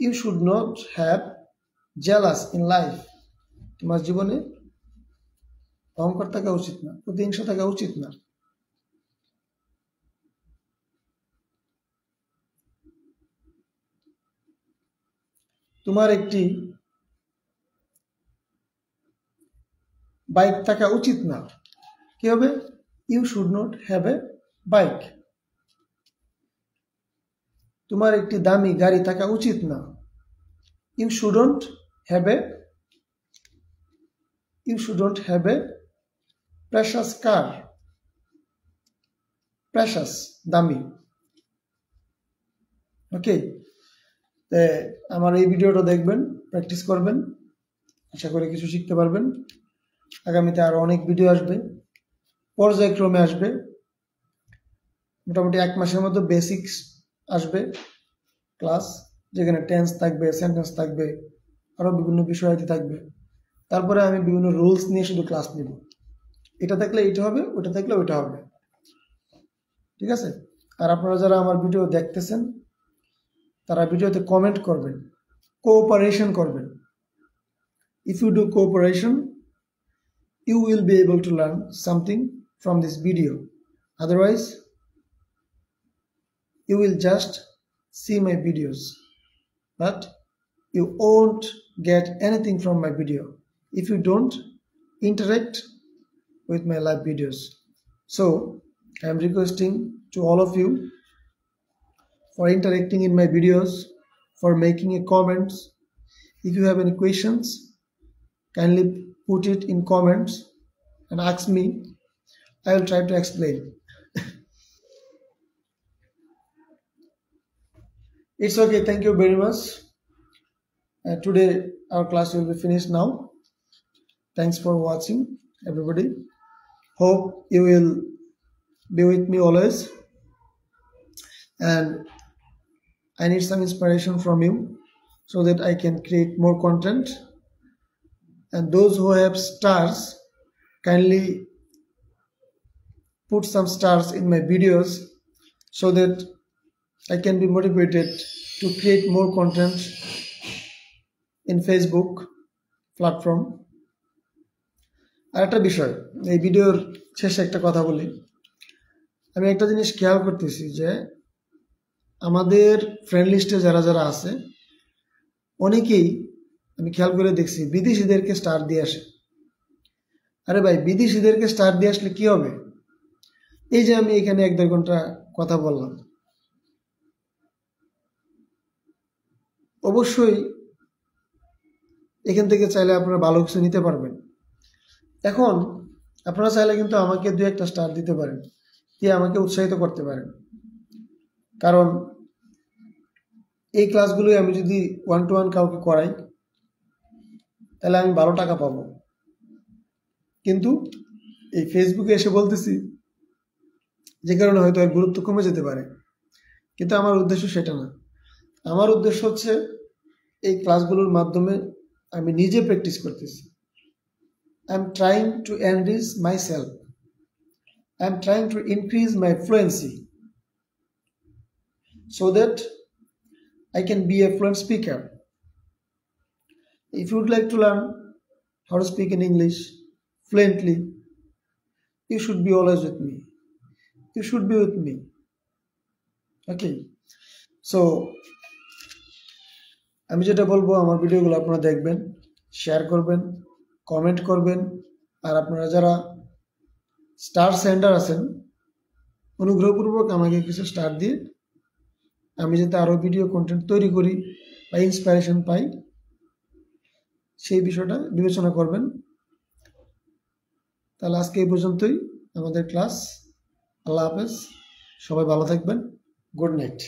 You should not have jealous in life. তোমার জীবনে অহংকার থাকা উচিত না, প্রতিহিংসা থাকা উচিত না। তোমার একটি বাইক থাকা উচিত না। কি হবে? You should not have a bike. তোমার একটি দামি গাড়ি থাকা উচিত না। You shouldn't have a precious car. Precious, দামি। ওকে, আমার এই ভিডিওটা দেখবেন, প্র্যাকটিস করবেন, আশা করি কিছু শিখতে পারবেন। আগামীতে আরো অনেক ভিডিও আসবে, পর্যায়ক্রমে আসবে। মোটামুটি 1 মাসের মধ্যে বেসিক্স আসবে ক্লাস, যেখানে টেন্স থাকবে, সেন্টেন্স থাকবে, আরো বিভিন্ন বিষয়াদি থাকবে। তারপরে আমি বিভিন্ন রুলস নিয়ে শুধু ক্লাস নেব। এটা থাকলে এটা হবে, ওটা থাকলে ওটা হবে। ঠিক আছে? আর আপনারা যারা আমার ভিডিও দেখতেছেন, তারা ভিডিওতে কমেন্ট করবেন, কোঅপারেশন করবেন। If you do cooperation, you will be able to learn something from this video. Otherwise, you will just see my videos, but you won't get anything from my video if you don't interact with my live videos. So I am requesting to all of you for interacting in my videos, for making a comments. If you have any questions, kindly put it in comments and ask me. I will try to explain. It's okay. Thank you very much. Today our class will be finished now. Thanks for watching, everybody. Hope you will be with me always. And I need some inspiration from you so that I can create more content. And those who have stars, kindly put some stars in my videos so that I can be motivated to create more content in Facebook platform. আর একটা বিষয়, এই ভিডিওর শেষে একটা কথা বলি। আমি একটা জিনিস খেয়াল করতেছি যে আমাদের ফ্রেন্ড লিস্টে যারা যারা আছে, অনেকেই আমি খেয়াল করে দেখছি বিদেশিদেরকে স্টার দিয়ে আসে। আরে ভাই, বিদেশিদেরকে স্টার দিয়ে আসলে কি হবে? এই যে আমি এখানে 1-1.5 ঘন্টা কথা বললাম, অবশ্যই এখান থেকে চাইলে আপনারা ভালো কিছু নিতে পারবেন। এখন আপনারা চাইলে কিন্তু আমাকে 2-1টা স্টার দিতে পারেন, দিয়ে আমাকে উৎসাহিত করতে পারেন। কারণ এই ক্লাসগুলো আমি যদি 1-to-1 কাউকে করাই তাহলে আমি ভালো টাকা পাবো, কিন্তু এই ফেসবুকে এসে বলতেছি যে কারণে হয়তো এর গুরুত্ব কমে যেতে পারে, কিন্তু আমার উদ্দেশ্য সেটা না। আমার উদ্দেশ্য হচ্ছে এই ক্লাসগুলোর মাধ্যমে আমি নিজে প্র্যাকটিস করতেছি। I am trying to enrich my self, I am trying to increase my fluency so that I can be a fluent speaker. If you would like to learn how to speak in English fluently, you should be always with me. You should be with me. Okay. So আমি যেটা বলবো, আমার ভিডিওগুলো আপনারা দেখবেন, share করবেন, comment করবেন, আর আপনারা যারা স্টার সেন্ডার আছেন অনুগ্রহপূর্বক আমাকে কিছু স্টার দিয়ে আমি যাতে আরও ভিডিও কন্টেন্ট তৈরি করি বা ইন্সপিরেশন পাই সেই বিষয়টা বিবেচনা করবেন। তাহলে আজকে এই পর্যন্তই আমাদের ক্লাস। আল্লাহ হাফেজ, সবাই ভালো থাকবেন, গুড নাইট।